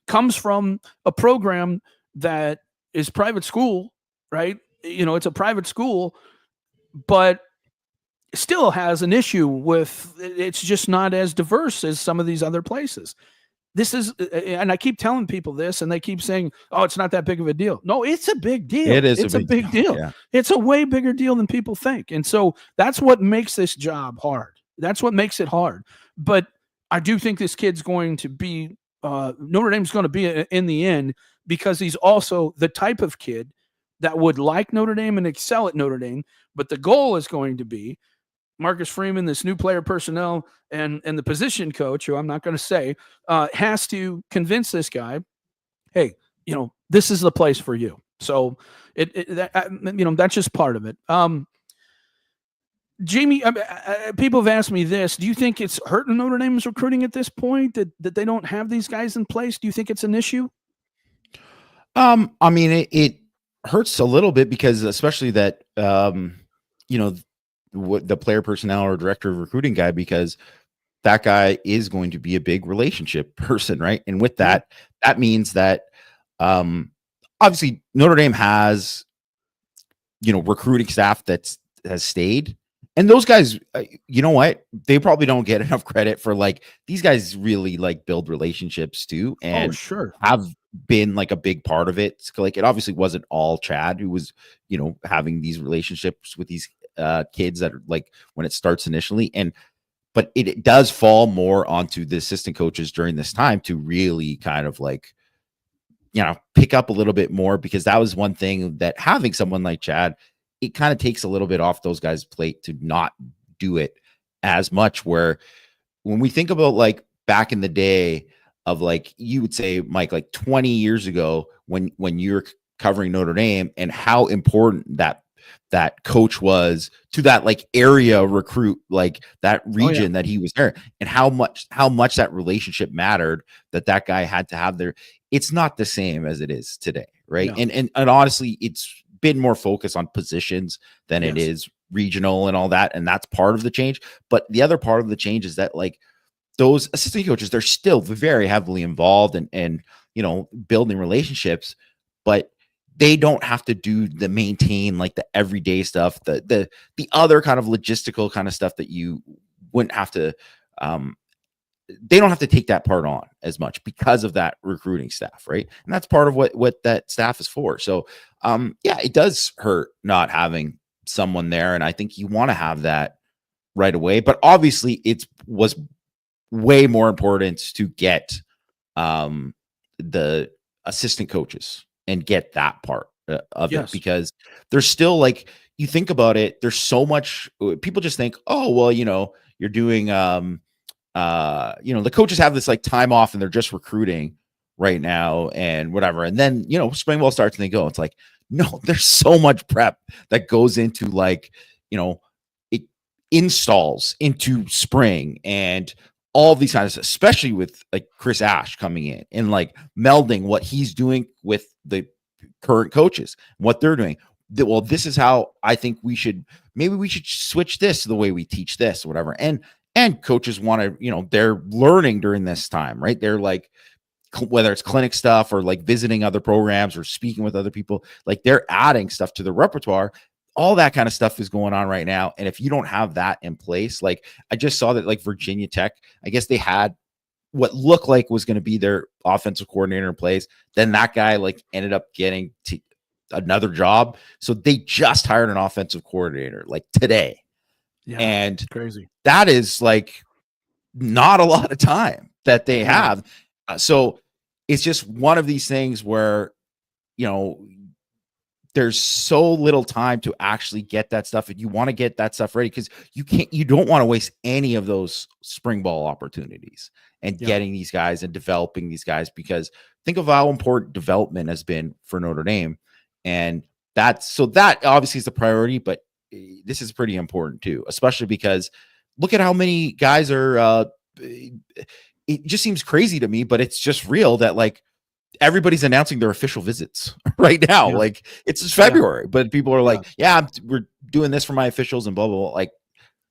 Speaker 1: comes from a program that is private school, right? It's a private school, but still has an issue with, it's just not as diverse as some of these other places. This is, and I keep telling people this, and they keep saying, "Oh, it's not that big of a deal." No, it's a big deal.
Speaker 3: It is.
Speaker 1: It's a big deal. Yeah. It's a way bigger deal than people think, and so that's what makes this job hard. That's what makes it hard. But I do think this kid's going to be Notre Dame's going to be in the end, because he's also the type of kid that would like Notre Dame and excel at Notre Dame. But the goal is going to be Marcus Freeman, this new player personnel, and the position coach, who I'm not going to say, has to convince this guy, hey, this is the place for you. So that's just part of it. Jamie, people have asked me this. Do you think it's hurting Notre Dame's recruiting at this point that they don't have these guys in place? Do you think it's an issue?
Speaker 3: It hurts a little bit, because especially that what the player personnel or director of recruiting guy, because that guy is going to be a big relationship person, right? And with that, that means that obviously Notre Dame has, recruiting staff has stayed. And those guys, you know what? They probably don't get enough credit for, like, these guys really like build relationships too, and have been like a big part of it. Like, it obviously wasn't all Chad who was, having these relationships with these kids that are like when it starts initially. But it does fall more onto the assistant coaches during this time to really kind of like, pick up a little bit more, because that was one thing that having someone like Chad, it kind of takes a little bit off those guys' plate to not do it as much. Where when we think about like back in the day of, like, you would say, Mike, like 20 years ago when you're covering Notre Dame, and how important that coach was to that like area recruit, like that region that he was there, and how much that relationship mattered that guy had to have there. It's not the same as it is today, right? No. And honestly, it's been more focused on positions than it is regional and all that, and that's part of the change. But the other part of the change is that, like, those assistant coaches, they're still very heavily involved and building relationships, but they don't have to maintain like the everyday stuff, the other kind of logistical kind of stuff that you wouldn't have to. They don't have to take that part on as much because of that recruiting staff, right? And that's part of what that staff is for. So, it does hurt not having someone there, and I think you want to have that right away. But obviously, it was way more important to get the assistant coaches and get that part of it, because there's still, like, you think about it, there's so much. People just think, oh, well, you're doing the coaches have this like time off and they're just recruiting right now and whatever, and then spring ball starts and they go. It's like, no, there's so much prep that goes into, like, it installs into spring and all these kinds of, especially with like Chris Ash coming in and like melding what he's doing with the current coaches, what they're doing. Well, this is how I think we should switch this to the way we teach this or whatever. And coaches want to, they're learning during this time, right? They're like, whether it's clinic stuff or like visiting other programs or speaking with other people, like they're adding stuff to the repertoire. All that kind of stuff is going on right now. And if you don't have that in place, like I just saw that like Virginia Tech, I guess they had what looked like was going to be their offensive coordinator in place. Then that guy like ended up getting to another job. So they just hired an offensive coordinator like today.
Speaker 1: Yeah,
Speaker 3: and
Speaker 1: crazy.
Speaker 3: That is like not a lot of time that they have. So it's just one of these things where, there's so little time to actually get that stuff. And you want to get that stuff ready because you don't want to waste any of those spring ball opportunities and getting these guys and developing these guys, because think of how important development has been for Notre Dame. And that obviously is the priority, but this is pretty important too, especially because look at how many guys are, it just seems crazy to me, but it's just real that like everybody's announcing their official visits right now. Like it's just February, but people are like, we're doing this for my officials and blah, blah, blah. Like,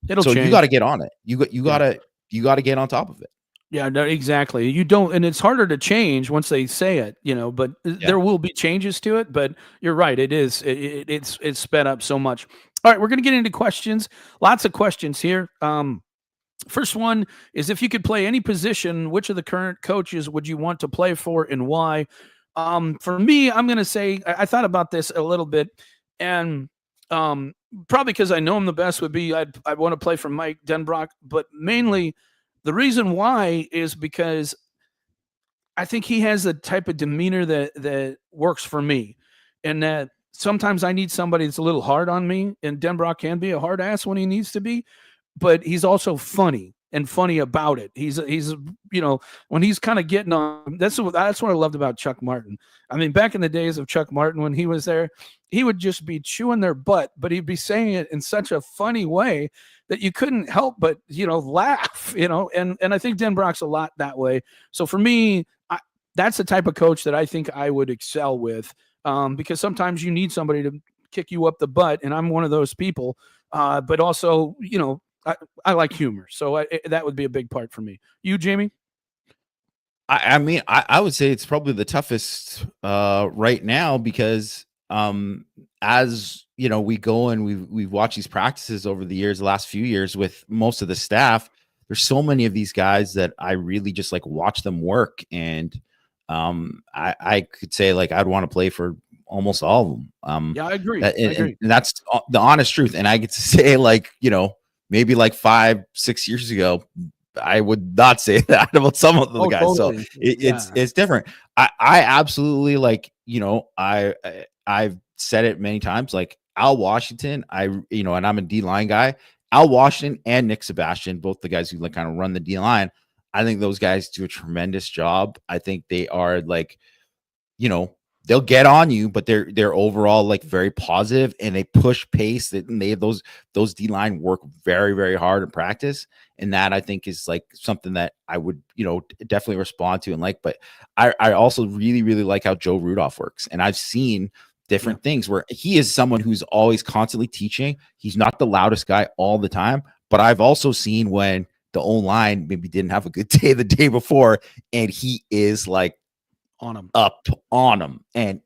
Speaker 3: it'll change. You got to get on it. You got to get on top of it.
Speaker 1: Yeah, no, exactly. You don't, and it's harder to change once they say it, but there will be changes to it, but you're right. It is, it's sped up so much. All right. We're going to get into questions. Lots of questions here. First one is, if you could play any position, which of the current coaches would you want to play for and why? For me, I'm going to say, I thought about this a little bit, and probably because I know him the best would be, I'd want to play for Mike Denbrock, but mainly the reason why is because I think he has the type of demeanor that works for me, and that sometimes I need somebody that's a little hard on me, and Denbrock can be a hard ass when he needs to be, but he's also funny about it. He's when he's kind of getting on, that's what I loved about Chuck Martin. I mean, back in the days of Chuck Martin, when he was there, he would just be chewing their butt, but he'd be saying it in such a funny way that you couldn't help but, laugh, and I think Denbrock's a lot that way. So for me, that's the type of coach that I think I would excel with, because sometimes you need somebody to kick you up the butt, and I'm one of those people. but also, I like humor. So that would be a big part for me. You, Jamie?
Speaker 3: I mean, I would say it's probably the toughest right now because as we go and we've watched these practices over the years, the last few years with most of the staff. There's so many of these guys that I really just like watch them work, and I could say like I'd want to play for almost all of them.
Speaker 1: Yeah, I agree.
Speaker 3: And that's the honest truth. And I get to say like maybe like 5-6 years ago, I would not say that about some of the guys. Totally. So it's different. I absolutely like, I've said it many times, like Al Washington, and I'm a D-line guy. Al Washington and Nick Sebastian, both the guys who like kind of run the D-line. I think those guys do a tremendous job. I think they are like, they'll get on you, but they're overall like very positive, and they push pace. And they have those D-line work very, very hard in practice. And that I think is like something that I would, definitely respond to and like. But I also really, really like how Joe Rudolph works. And I've seen different things where he is someone who's always constantly teaching. He's not the loudest guy all the time, but I've also seen when the O-line maybe didn't have a good day the day before, and he is like up on them and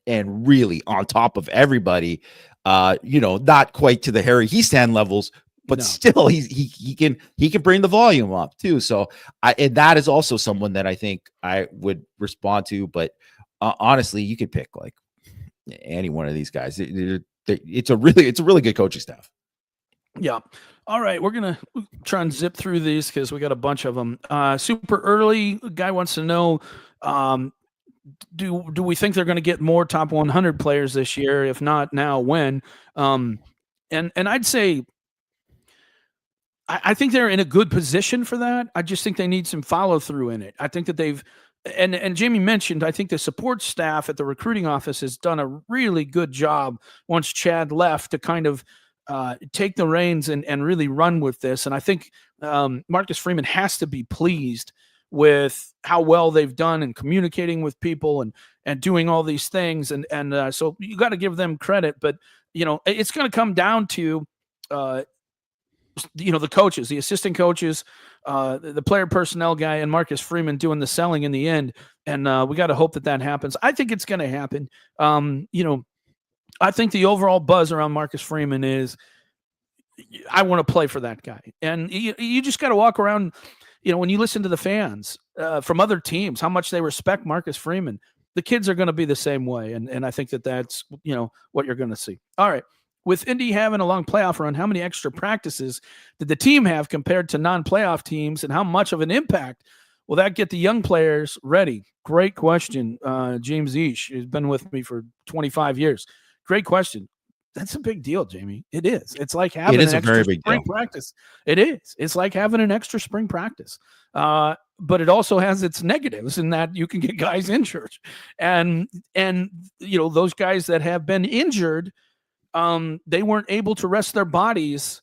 Speaker 3: really on top of everybody. Not quite to the Harry Heastand levels, but still he can bring the volume up too. So and that is also someone that I think I would respond to. But honestly, you could pick like any one of these guys. It's a really good coaching staff.
Speaker 1: Yeah. All right, we're gonna try and zip through these because we got a bunch of them. Super early guy wants to know, do we think they're going to get more top 100 players this year? If not now, when? And I'd say I think they're in a good position for that. I just think they need some follow through in it. I think that they've and Jamie mentioned, I think the support staff at the recruiting office has done a really good job once Chad left to kind of take the reins and really run with this. And I think Marcus Freeman has to be pleased with how well they've done in communicating with people and doing all these things. And so you got to give them credit, but it's going to come down to, the coaches, the assistant coaches, the player personnel guy, and Marcus Freeman doing the selling in the end. And we got to hope that happens. I think it's going to happen. I think the overall buzz around Marcus Freeman is, I want to play for that guy. And you just got to walk around, when you listen to the fans from other teams, how much they respect Marcus Freeman, the kids are going to be the same way. And I think that's, what you're going to see. All right. With Indy having a long playoff run, how many extra practices did the team have compared to non-playoff teams, and how much of an impact will that get the young players ready? Great question, James Ish, who's been with me for 25 years. Great question. That's a big deal, Jamie. It is. It's like having an extra spring practice. It is. It's like having an extra spring practice. But it also has its negatives in that you can get guys injured. And those guys that have been injured, they weren't able to rest their bodies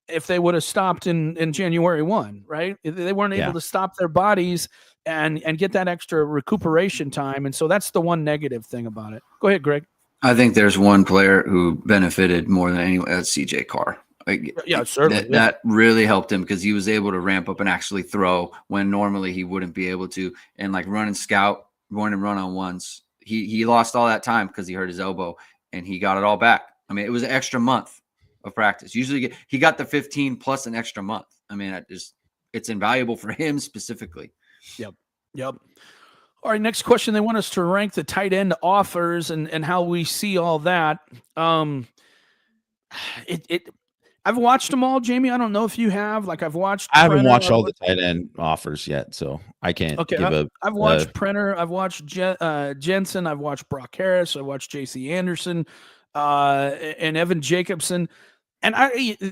Speaker 1: if they would have stopped in January 1, right? They weren't able to stop their bodies and get that extra recuperation time. And so that's the one negative thing about it. Go ahead, Greg.
Speaker 2: I think there's one player who benefited more than anyone. That's CJ Carr.
Speaker 1: Certainly.
Speaker 2: That really helped him because he was able to ramp up and actually throw when normally he wouldn't be able to. And like run and scout, going and run on ones. He lost all that time because he hurt his elbow, and he got it all back. I mean, it was an extra month of practice. Usually he got the 15 plus an extra month. I mean, it's invaluable for him specifically.
Speaker 1: Yep. All right, next question. They want us to rank the tight end offers and how we see all that. I've watched them all, Jamie. I don't know if you have. Like I
Speaker 3: haven't watched all the tight end offers yet, so I can't.
Speaker 1: Okay, I've watched Prenner. I've watched Jensen. I've watched Brock Harris. I watched J.C. Anderson and Evan Jacobson, and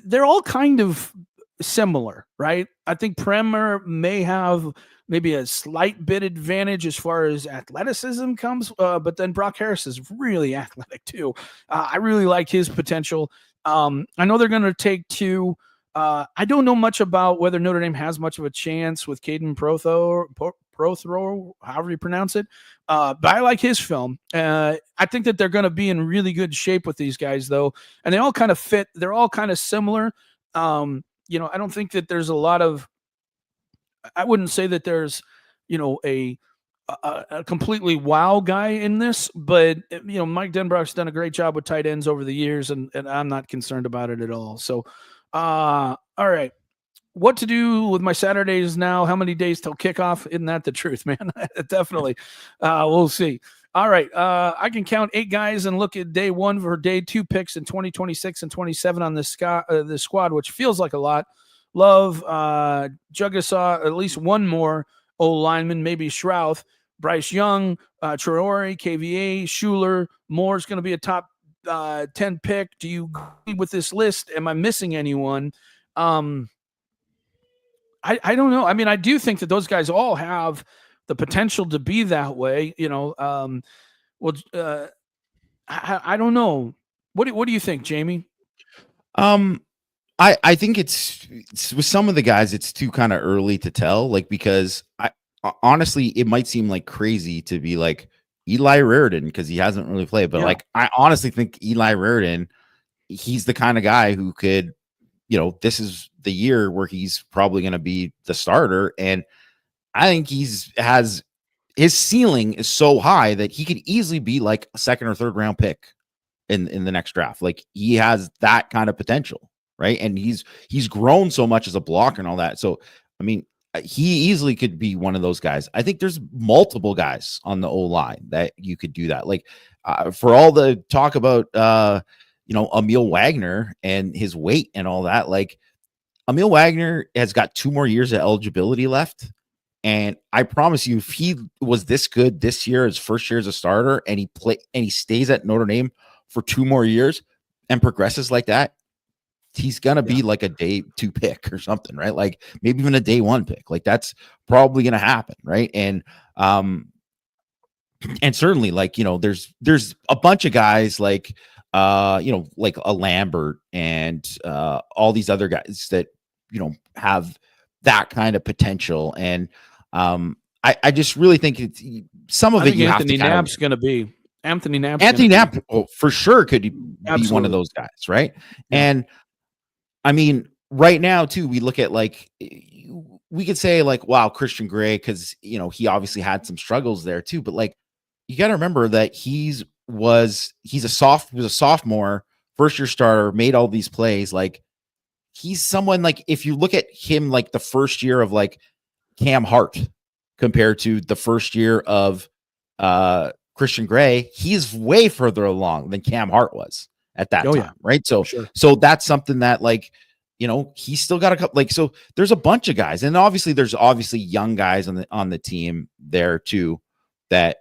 Speaker 1: they're all kind of similar, right? I think Premer may have maybe a slight bit advantage as far as athleticism comes, but then Brock Harris is really athletic too. I really like his potential. I know they're going to take two. I don't know much about whether Notre Dame has much of a chance with Caden Prothro, however you pronounce it. But I like his film. I think that they're going to be in really good shape with these guys, though, and they all kind of fit. They're all kind of similar. I don't think that there's a lot of. I wouldn't say that there's, a completely wow guy in this, but Mike Denbrock's done a great job with tight ends over the years, and I'm not concerned about it at all. So, all right. What to do with my Saturdays now? How many days till kickoff? Isn't that the truth, man? Definitely. We'll see. All right. I can count 8 guys and look at day 1 for day 2 picks in 2026 and 27 on this squad, which feels like a lot. Love, Jugasaw, at least one more old lineman, maybe Shrouth, Bryce Young, Traore, KVA, Schuler. Moore's going to be a top 10 pick. Do you agree with this list? Am I missing anyone? I don't know. I mean, I do think that those guys all have the potential to be that way. I don't know. What do you think, Jamie?
Speaker 3: I think it's with some of the guys, it's too kind of early to tell, because honestly, it might seem like crazy to be like Eli Raridon because he hasn't really played, but I honestly think Eli Raridon, he's the kind of guy who could, this is the year where he's probably going to be the starter. And I think his ceiling is so high that he could easily be like a 2nd or 3rd round pick in the next draft. Like he has that kind of potential. Right. And he's grown so much as a blocker and all that. So, I mean, he easily could be one of those guys. I think there's multiple guys on the O-line that you could do that. Like for all the talk about, Emil Wagner and his weight and all that, like Emil Wagner has got 2 more years of eligibility left. And I promise you, if he was this good this year, his first year as a starter, and he stays at Notre Dame for 2 more years and progresses like that, he's going to be like a day 2 pick or something, right? Like maybe even a day 1 pick. Like that's probably going to happen. Right. And certainly there's a bunch of guys like like a Lambert and all these other guys that, have that kind of potential. And I just really think it's some of it. You
Speaker 1: Anthony
Speaker 3: have to
Speaker 1: Knapp's going to be Anthony Knapp.
Speaker 3: For sure could be one of those guys. Right. Yeah. And I mean, right now too, we look at we could say wow, Christian Gray, because he obviously had some struggles there too. But you got to remember that he was a sophomore, 1st-year starter, made all these plays. He's someone if you look at him the first year of Cam Hart compared to the first year of Christian Gray, he's way further along than Cam Hart was at that time. Right. So, so that's something that he's still got a couple, so there's a bunch of guys, and there's young guys on the team there too, that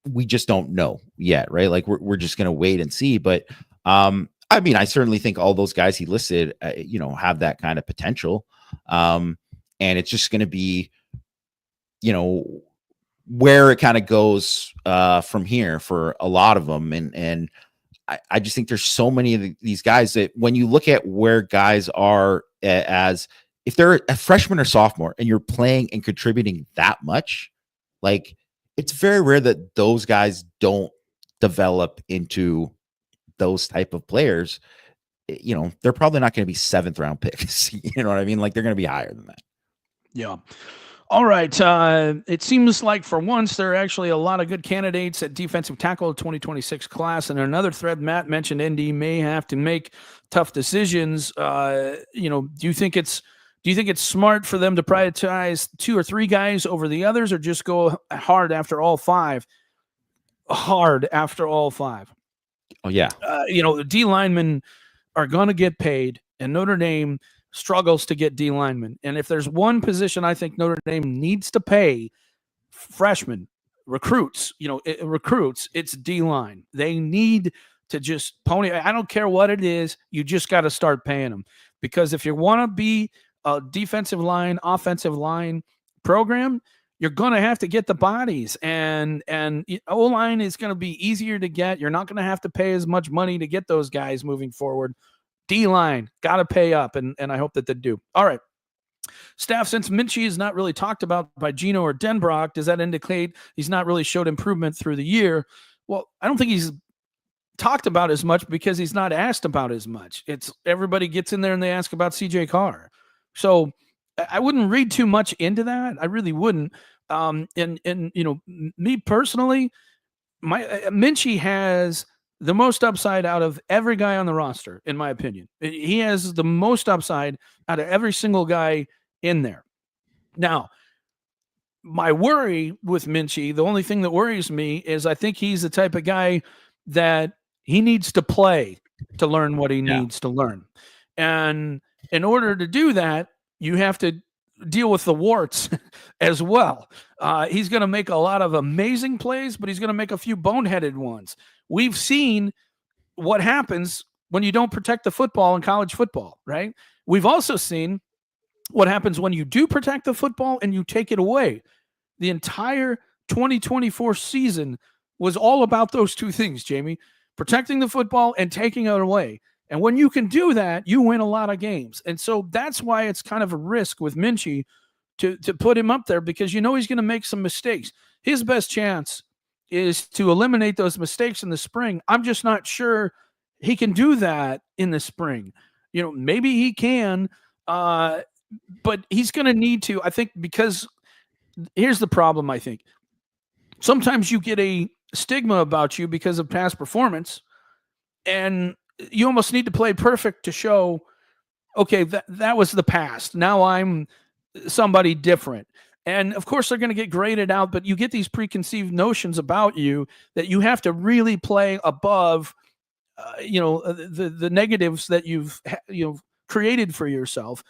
Speaker 3: we just don't know yet. Right. We're just going to wait and see. But, I mean, I certainly think all those guys he listed, have that kind of potential. And it's just going to be, where it kind of goes from here for a lot of them. And I just think there's so many of these guys that when you look at where guys are as if they're a freshman or sophomore and you're playing and contributing that much, it's very rare that those guys don't develop into those type of players. They're probably not going to be 7th round picks. You know what I mean? They're going to be higher than that.
Speaker 1: Yeah. All right. It seems like for once there are actually a lot of good candidates at defensive tackle 2026 class. And another thread Matt mentioned, Indy may have to make tough decisions. Do you think it's smart for them to prioritize 2 or 3 guys over the others, or just go hard after all 5? Hard after all 5.
Speaker 3: Oh yeah.
Speaker 1: The D linemen are going to get paid, and Notre Dame struggles to get D linemen. And if there's one position I think Notre Dame needs to pay freshmen, recruits, it's D line. They need to just pony. I don't care what it is. You just got to start paying them, because if you want to be a defensive line, offensive line program, you're going to have to get the bodies, and O-line is going to be easier to get. You're not going to have to pay as much money to get those guys moving forward. D-line, got to pay up, and I hope that they do. All right. Staff, since Minchie is not really talked about by Gino or Denbrock, does that indicate he's not really showed improvement through the year? Well, I don't think he's talked about as much because he's not asked about as much. It's everybody gets in there and they ask about CJ Carr. So I wouldn't read too much into that. I really wouldn't. And you know, me personally, my Minchie has the most upside out of every guy on the roster, in my opinion. He has the most upside out of every single guy in there. Now, my worry with Minchie, the only thing that worries me is I think he's the type of guy that he needs to play to learn what he needs to learn. And in order to do that, you have to deal with the warts as well. He's going to make a lot of amazing plays, but he's going to make a few boneheaded ones. We've seen what happens when you don't protect the football in college football, right? We've also seen what happens when you do protect the football and you take it away. The entire 2024 season was all about those two things, Jamie, protecting the football and taking it away. And when you can do that, you win a lot of games. And so that's why it's kind of a risk with Minchie to put him up there, because you know he's going to make some mistakes. His best chance is to eliminate those mistakes in the spring. I'm just not sure he can do that in the spring. You know, maybe he can, but he's going to need to, I think, because here's the problem, I think. Sometimes you get a stigma about you because of past performance, and you almost need to play perfect to show, okay, that was the past. Now I'm somebody different. And of course, they're going to get graded out, but you get these preconceived notions about you that you have to really play above, the negatives that you've created for yourself.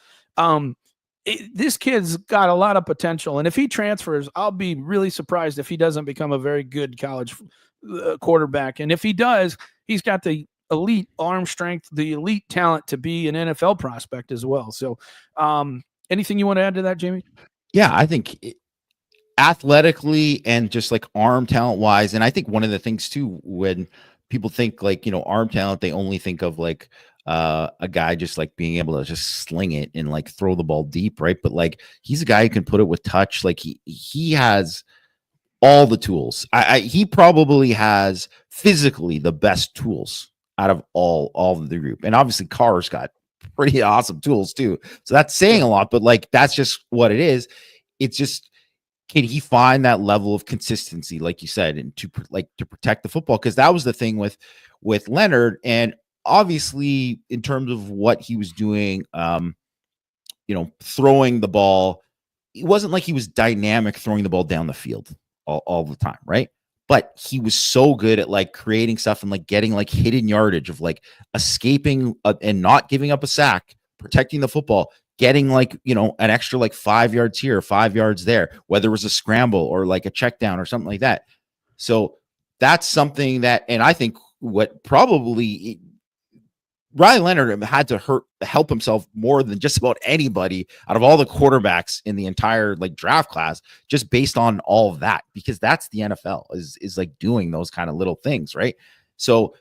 Speaker 1: This kid's got a lot of potential, and if he transfers, I'll be really surprised if he doesn't become a very good college quarterback. And if he does, he's got the elite arm strength, the elite talent to be an NFL prospect as well. So, anything you want to add to that, Jamie?
Speaker 3: Yeah, I think athletically and just like arm talent wise, and I think one of the things too, when people think like, arm talent, they only think of like a guy just like being able to just sling it and like throw the ball deep, right? But like he's a guy who can put it with touch. Like he has all the tools. He probably has physically the best tools out of all of the group. And obviously Carr's got pretty awesome tools too. So that's saying a lot, but like, that's just what it is. It's just, can he find that level of consistency, like you said, and to protect the football? Because that was the thing with Leonard. And obviously in terms of what he was doing, throwing the ball, it wasn't like he was dynamic throwing the ball down the field all the time, right? But he was so good at like creating stuff and like getting like hidden yardage of like escaping and not giving up a sack, protecting the football, getting like, an extra like 5 yards here, 5 yards there, whether it was a scramble or like a check down or something like that. So that's something that, and I think what probably Ryan Leonard had to help himself more than just about anybody out of all the quarterbacks in the entire like draft class, just based on all of that, because that's the NFL is like doing those kind of little things, right? So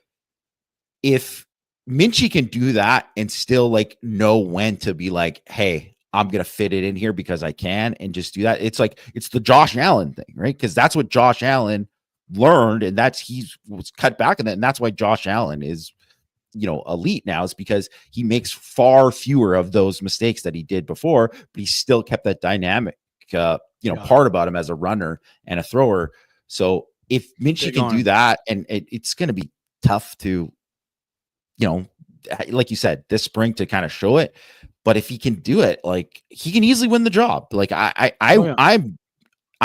Speaker 3: if Minchie can do that and still like know when to be like, hey, I'm going to fit it in here because I can, and just do that. It's like, it's the Josh Allen thing, right? Because that's what Josh Allen learned, and he was cut back in that. And that's why Josh Allen is, elite now, is because he makes far fewer of those mistakes that he did before, but he still kept that dynamic, part about him as a runner and a thrower. So if Minchie can do that, and it's going to be tough to, like you said, this spring to kind of show it, but if he can do it, like he can easily win the job. Like I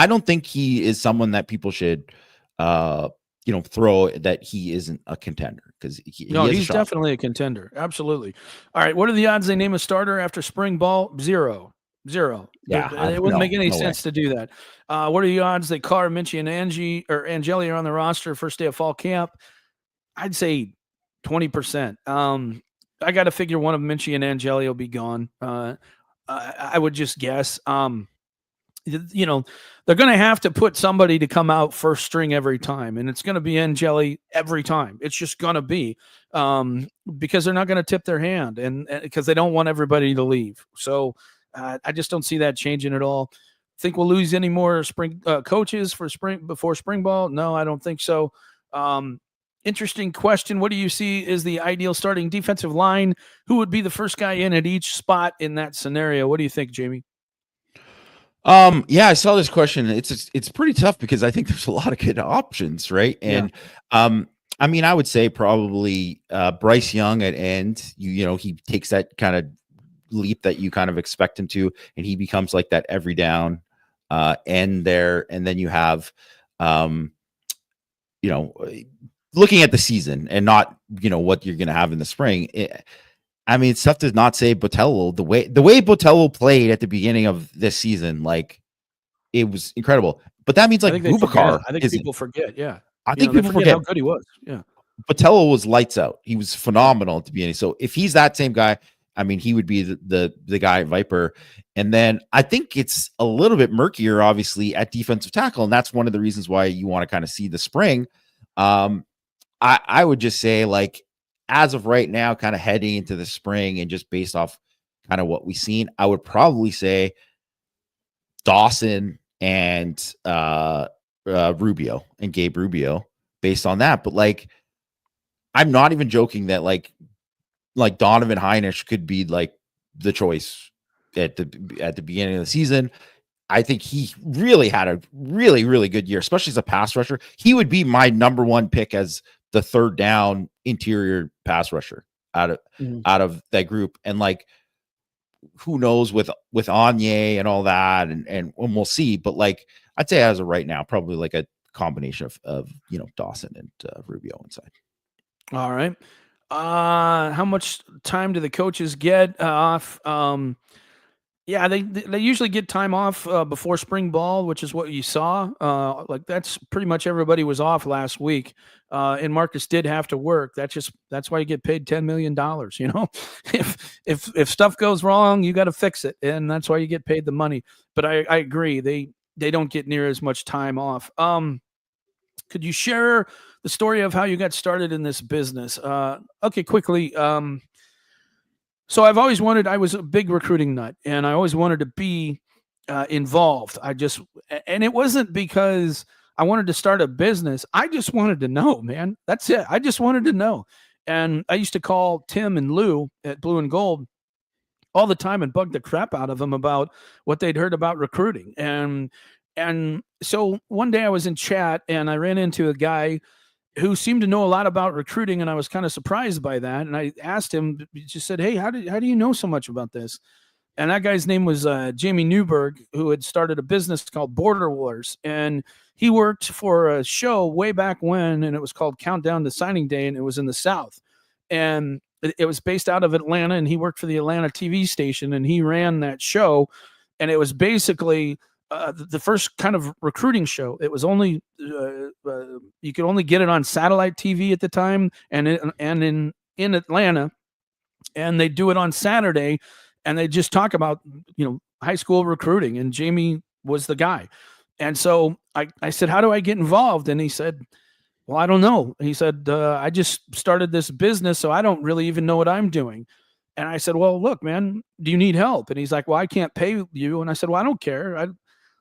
Speaker 3: don't think he is someone that people should, throw that he isn't a contender, because
Speaker 1: he's definitely a contender. Absolutely. All right. What are the odds they name a starter after spring ball? Zero. Yeah. It wouldn't make any sense to do that. What are the odds that Carr, Minchie, and Angeli are on the roster first day of fall camp? I'd say 20%. I got to figure one of Minchie and Angeli will be gone. I would just guess. They're going to have to put somebody to come out first string every time, and it's going to be Angeli every time. It's just going to be because they're not going to tip their hand, and because they don't want everybody to leave. So I just don't see that changing at all. Think we'll lose any more spring coaches for before spring ball? No, I don't think so. Interesting question. What do you see is the ideal starting defensive line? Who would be the first guy in at each spot in that scenario? What do you think, Jamie?
Speaker 3: Yeah, I saw this question. It's pretty tough because I think there's a lot of good options, right? And I mean, I would say probably Bryce Young at end. You know, he takes that kind of leap that you kind of expect him to, and he becomes like that every down end there. And then you have, you know, looking at the season and not, you know, what you're going to have in the spring. I mean, it's tough to not say Botello. The way Botello played at the beginning of this season, like, it was incredible. But that means like Boubacar.
Speaker 1: I think people forget. Yeah,
Speaker 3: I think people forget
Speaker 1: how good he was. Yeah,
Speaker 3: Botello was lights out. He was phenomenal at the beginning. So if he's that same guy, I mean, he would be the guy at Viper. And then I think it's a little bit murkier, obviously, at defensive tackle, and that's one of the reasons why you want to kind of see the spring. I would just say, like, as of right now, kind of heading into the spring and just based off kind of what we've seen, I would probably say Dawson and Rubio and Gabe Rubio based on that. But like, I'm not even joking that like Donovan Heinisch could be like the choice at the beginning of the season. I think he really had a really, really good year, especially as a pass rusher. He would be my number one pick as the third down interior pass rusher out of that group. And like, who knows with Anye and all that, and we'll see. But like, I'd say as of right now, probably like a combination of you know, Dawson and Rubio inside.
Speaker 1: All right. How much time do the coaches get off? Yeah, they usually get time off before spring ball, which is what you saw. Like, that's pretty much everybody was off last week, and Marcus did have to work. That's why you get paid $10 million. You know, if stuff goes wrong, you got to fix it, and that's why you get paid the money. But I agree, they don't get near as much time off. Could you share the story of how you got started in this business? Okay, quickly. So I was a big recruiting nut, and I always wanted to be involved. And it wasn't because I wanted to start a business. I just wanted to know, man. That's it. I just wanted to know. And I used to call Tim and Lou at Blue and Gold all the time and bug the crap out of them about what they'd heard about recruiting. And so one day I was in chat and I ran into a guy who seemed to know a lot about recruiting, and I was kind of surprised by that. And I asked him, he just said, "Hey, how do you know so much about this?" And that guy's name was Jamie Newberg, who had started a business called Border Wars, and he worked for a show way back when, and it was called Countdown to Signing Day, and it was in the South, and it was based out of Atlanta, and he worked for the Atlanta TV station, and he ran that show, and it was basically the first kind of recruiting show. It was only you could only get it on satellite TV at the time, and in Atlanta, and they do it on Saturday, and they just talk about, you know, high school recruiting, and Jamie was the guy. And so I said, "How do I get involved?" And he said, "Well, I don't know." He said, "I just started this business, so I don't really even know what I'm doing." And I said, "Well, look, man, do you need help?" And he's like, "Well, I can't pay you." And I said, "Well, I don't care.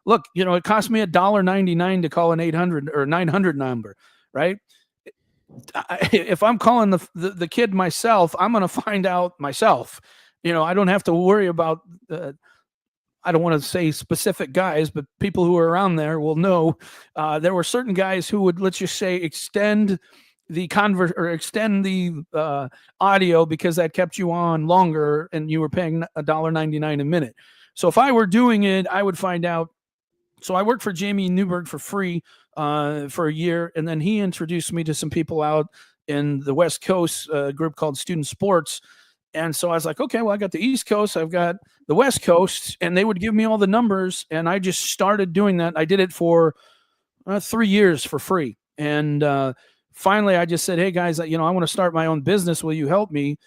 Speaker 1: Look, you know, it cost me $1.99 to call an 800 or 900 number, right? If I'm calling the kid myself, I'm going to find out myself. You know, I don't have to worry about, I don't want to say specific guys, but people who are around there will know. There were certain guys who would, let's just say, extend the audio because that kept you on longer and you were paying $1.99 a minute. So if I were doing it, I would find out. So I worked for Jamie Newberg for free for a year, and then he introduced me to some people out in the West Coast, group called Student Sports. And so I was like, okay, well, I got the East Coast, I've got the West Coast, and they would give me all the numbers, and I just started doing that. I did it for 3 years for free. And finally, I just said, "Hey, guys, you know, I want to start my own business. Will you help me?"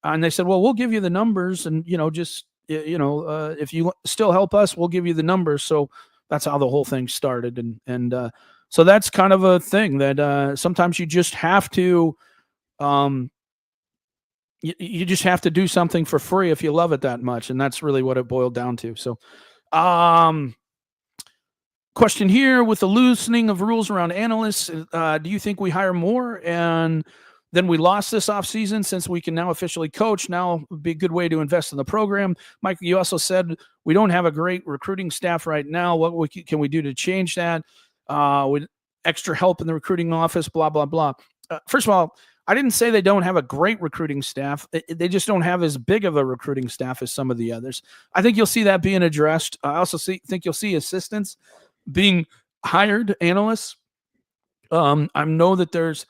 Speaker 1: And they said, "Well, we'll give you the numbers, and, you know, just, you know, if you still help us, we'll give you the numbers." So that's how the whole thing started. And so that's kind of a thing that sometimes you just have to you just have to do something for free if you love it that much, and that's really what it boiled down to. So, question here: with the loosening of rules around analysts, do you think we hire more and then we lost this offseason since we can now officially coach? Now would be a good way to invest in the program. Mike, you also said we don't have a great recruiting staff right now. What can we do to change that? With extra help in the recruiting office, blah, blah, blah. First of all, I didn't say they don't have a great recruiting staff. They just don't have as big of a recruiting staff as some of the others. I think you'll see that being addressed. I also think you'll see assistants being hired, analysts. I know that there's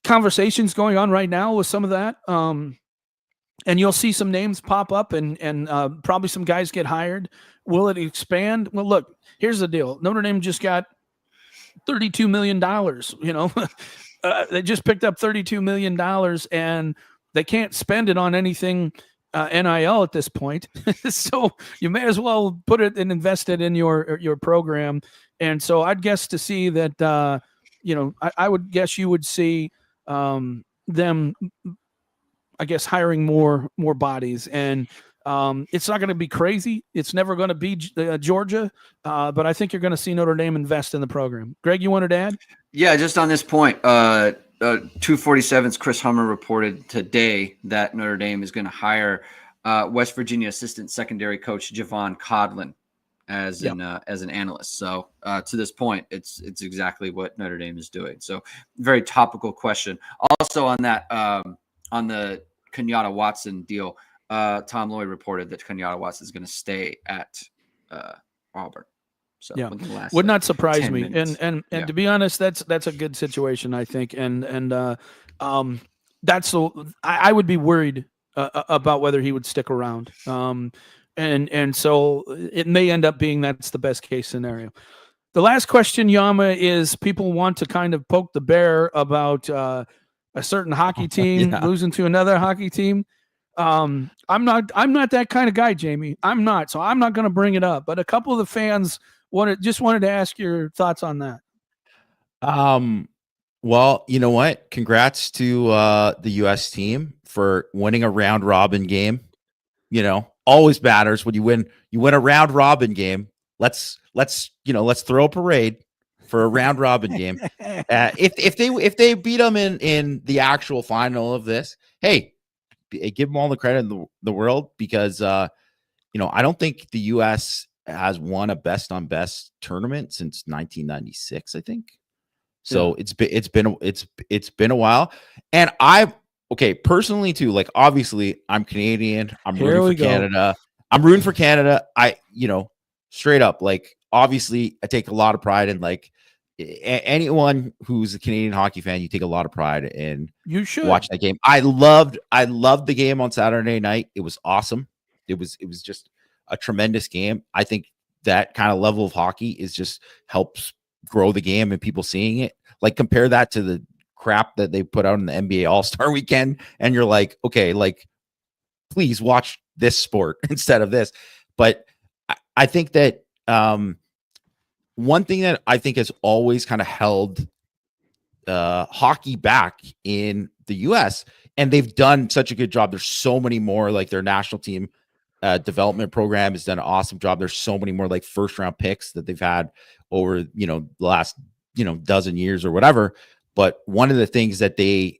Speaker 1: conversations going on right now with some of that. And you'll see some names pop up and probably some guys get hired. Will it expand? Well, look, here's the deal. Notre Dame just got $32 million, they just picked up $32 million and they can't spend it on anything NIL at this point. So you may as well put it and invest it in your program. And so I'd guess to see that, I would guess you would see them, I guess, hiring more bodies. And it's not going to be crazy. It's never going to be Georgia, but I think you're going to see Notre Dame invest in the program. Greg, you wanted to add?
Speaker 2: Yeah, just on this point, 247's Chris Hummer reported today that Notre Dame is going to hire West Virginia assistant secondary coach Javon Codlin as an analyst. So to this point, it's exactly what Notre Dame is doing. So very topical question. Also on that, on the Kenyatta Watson deal, Tom Lloyd reported that Kenyatta Watson is going to stay at Auburn. So
Speaker 1: yeah, would not surprise me.
Speaker 2: Minutes.
Speaker 1: And to be honest, that's a good situation, I think. And that's I would be worried about whether he would stick around. And so it may end up being that's the best case scenario. The last question, Yama, is people want to kind of poke the bear about a certain hockey team losing to another hockey team. I'm not that kind of guy, Jamie. I'm not. So I'm not going to bring it up. But a couple of the fans wanted to ask your thoughts on that.
Speaker 3: Well, you know what? Congrats to the U.S. team for winning a round robin game. Always matters when you win a round robin game. Let's throw a parade for a round robin game. If they beat them in the actual final of this, hey, give them all the credit in the world, because I don't think the U.S. has won a best on best tournament since 1996, I think. So it's been a while. And personally too, like, obviously I'm Canadian. I'm rooting for Canada. I'm rooting for Canada. Straight up, like, obviously I take a lot of pride in, like, anyone who's a Canadian hockey fan, you take a lot of pride in watch that game. I loved the game on Saturday night. It was awesome. It was just a tremendous game. I think that kind of level of hockey is just helps grow the game and people seeing it. Like, compare that to the crap that they put out in the NBA All-Star weekend, and you're like, okay, like, please watch this sport instead of this. But I think that one thing that I think has always kind of held hockey back in the U.S., and they've done such a good job. There's so many more, like, their national team development program has done an awesome job. There's so many more, like, first round picks that they've had over, the last, dozen years or whatever. But one of the things that they,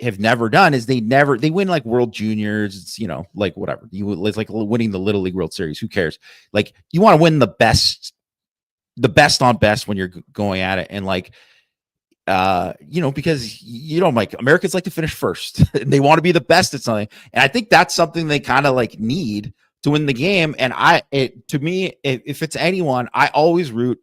Speaker 3: have never done is they win, like, World Juniors, like, whatever. It's like winning the Little League World Series. Who cares? Like, you want to win the best on best when you're going at it. And, like, because like, Americans like to finish first and they want to be the best at something. And I think that's something they kind of, like, need to win the game. And to me, if it's anyone, I always root,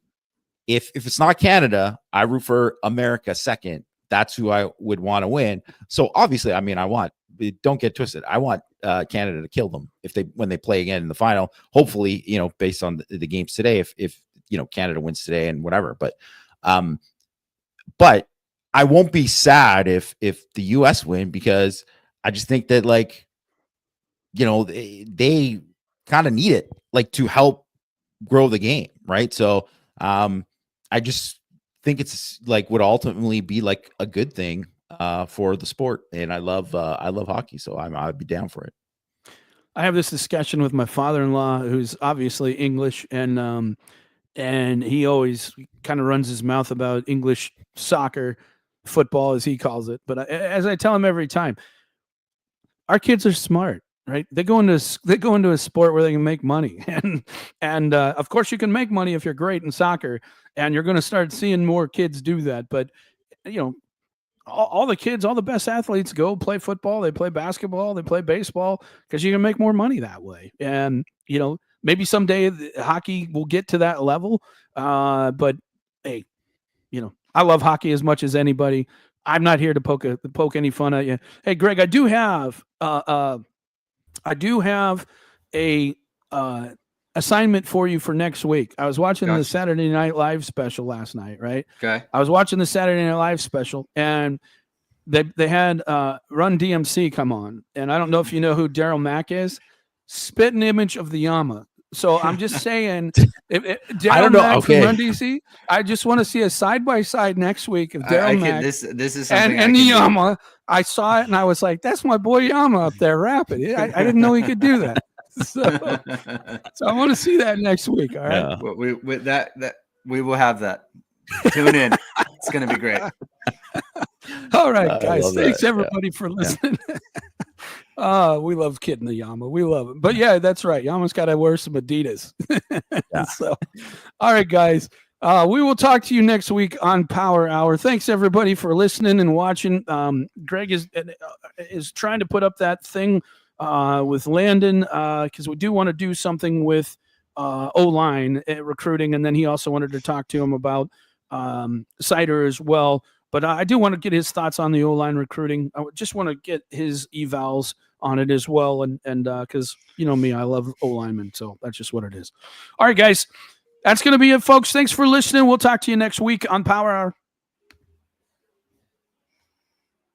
Speaker 3: if it's not Canada, I root for America second. That's who I would want to win. So obviously, I mean, don't get twisted. I want Canada to kill them when they play again in the final. Hopefully, based on the games today, if Canada wins today and whatever. But I won't be sad if the U.S. win, because I just think that, like, they kind of need it, like, to help grow the game, right? So I just think it's, like, would ultimately be, like, a good thing for the sport, and I love hockey, so I'd be down for it.
Speaker 1: I have this discussion with my father-in-law, who's obviously English, and he always kind of runs his mouth about English soccer, football, as he calls it. But as I tell him every time, our kids are smart, right? They go into a sport where they can make money, and of course you can make money if you're great in soccer, and you're going to start seeing more kids do that. But all the kids, all the best athletes go play football, they play basketball, they play baseball, because you can make more money that way. And maybe someday hockey will get to that level. But hey, I love hockey as much as anybody. I'm not here to poke any fun at you. Hey, Greg, I do have a assignment for you for next week. I was watching the Saturday Night Live special last night, right?
Speaker 2: Okay.
Speaker 1: I was watching the Saturday Night Live special, and they had Run DMC come on, and I don't know if you know who Daryl Mack is. Spitting image of the Yama. So I'm just saying, if Daryl Mack from Run DC, I just want to see a side by side next week of Daryl Mack.
Speaker 2: This is something
Speaker 1: and the Yama. I saw it and I was like, "That's my boy Yama up there rapping." I didn't know he could do that. So I want to see that next week. All right.
Speaker 2: Yeah. We will have that. Tune in. It's going to be great.
Speaker 1: All right, guys. Thanks everybody for listening. We love kidding the Yama. We love it. But yeah, that's right. Yama's got to wear some Adidas. So, all right, guys. We will talk to you next week on Power Hour. Thanks everybody for listening and watching. Greg is trying to put up that thing with Landon because we do want to do something with O-line recruiting, and then he also wanted to talk to him about Cider as well. But I do want to get his thoughts on the O-line recruiting. I just want to get his evals on it as well, and because me, I love O-linemen, so that's just what it is. All right, guys, that's going to be it, folks. Thanks for listening. We'll talk to you next week on Power Hour.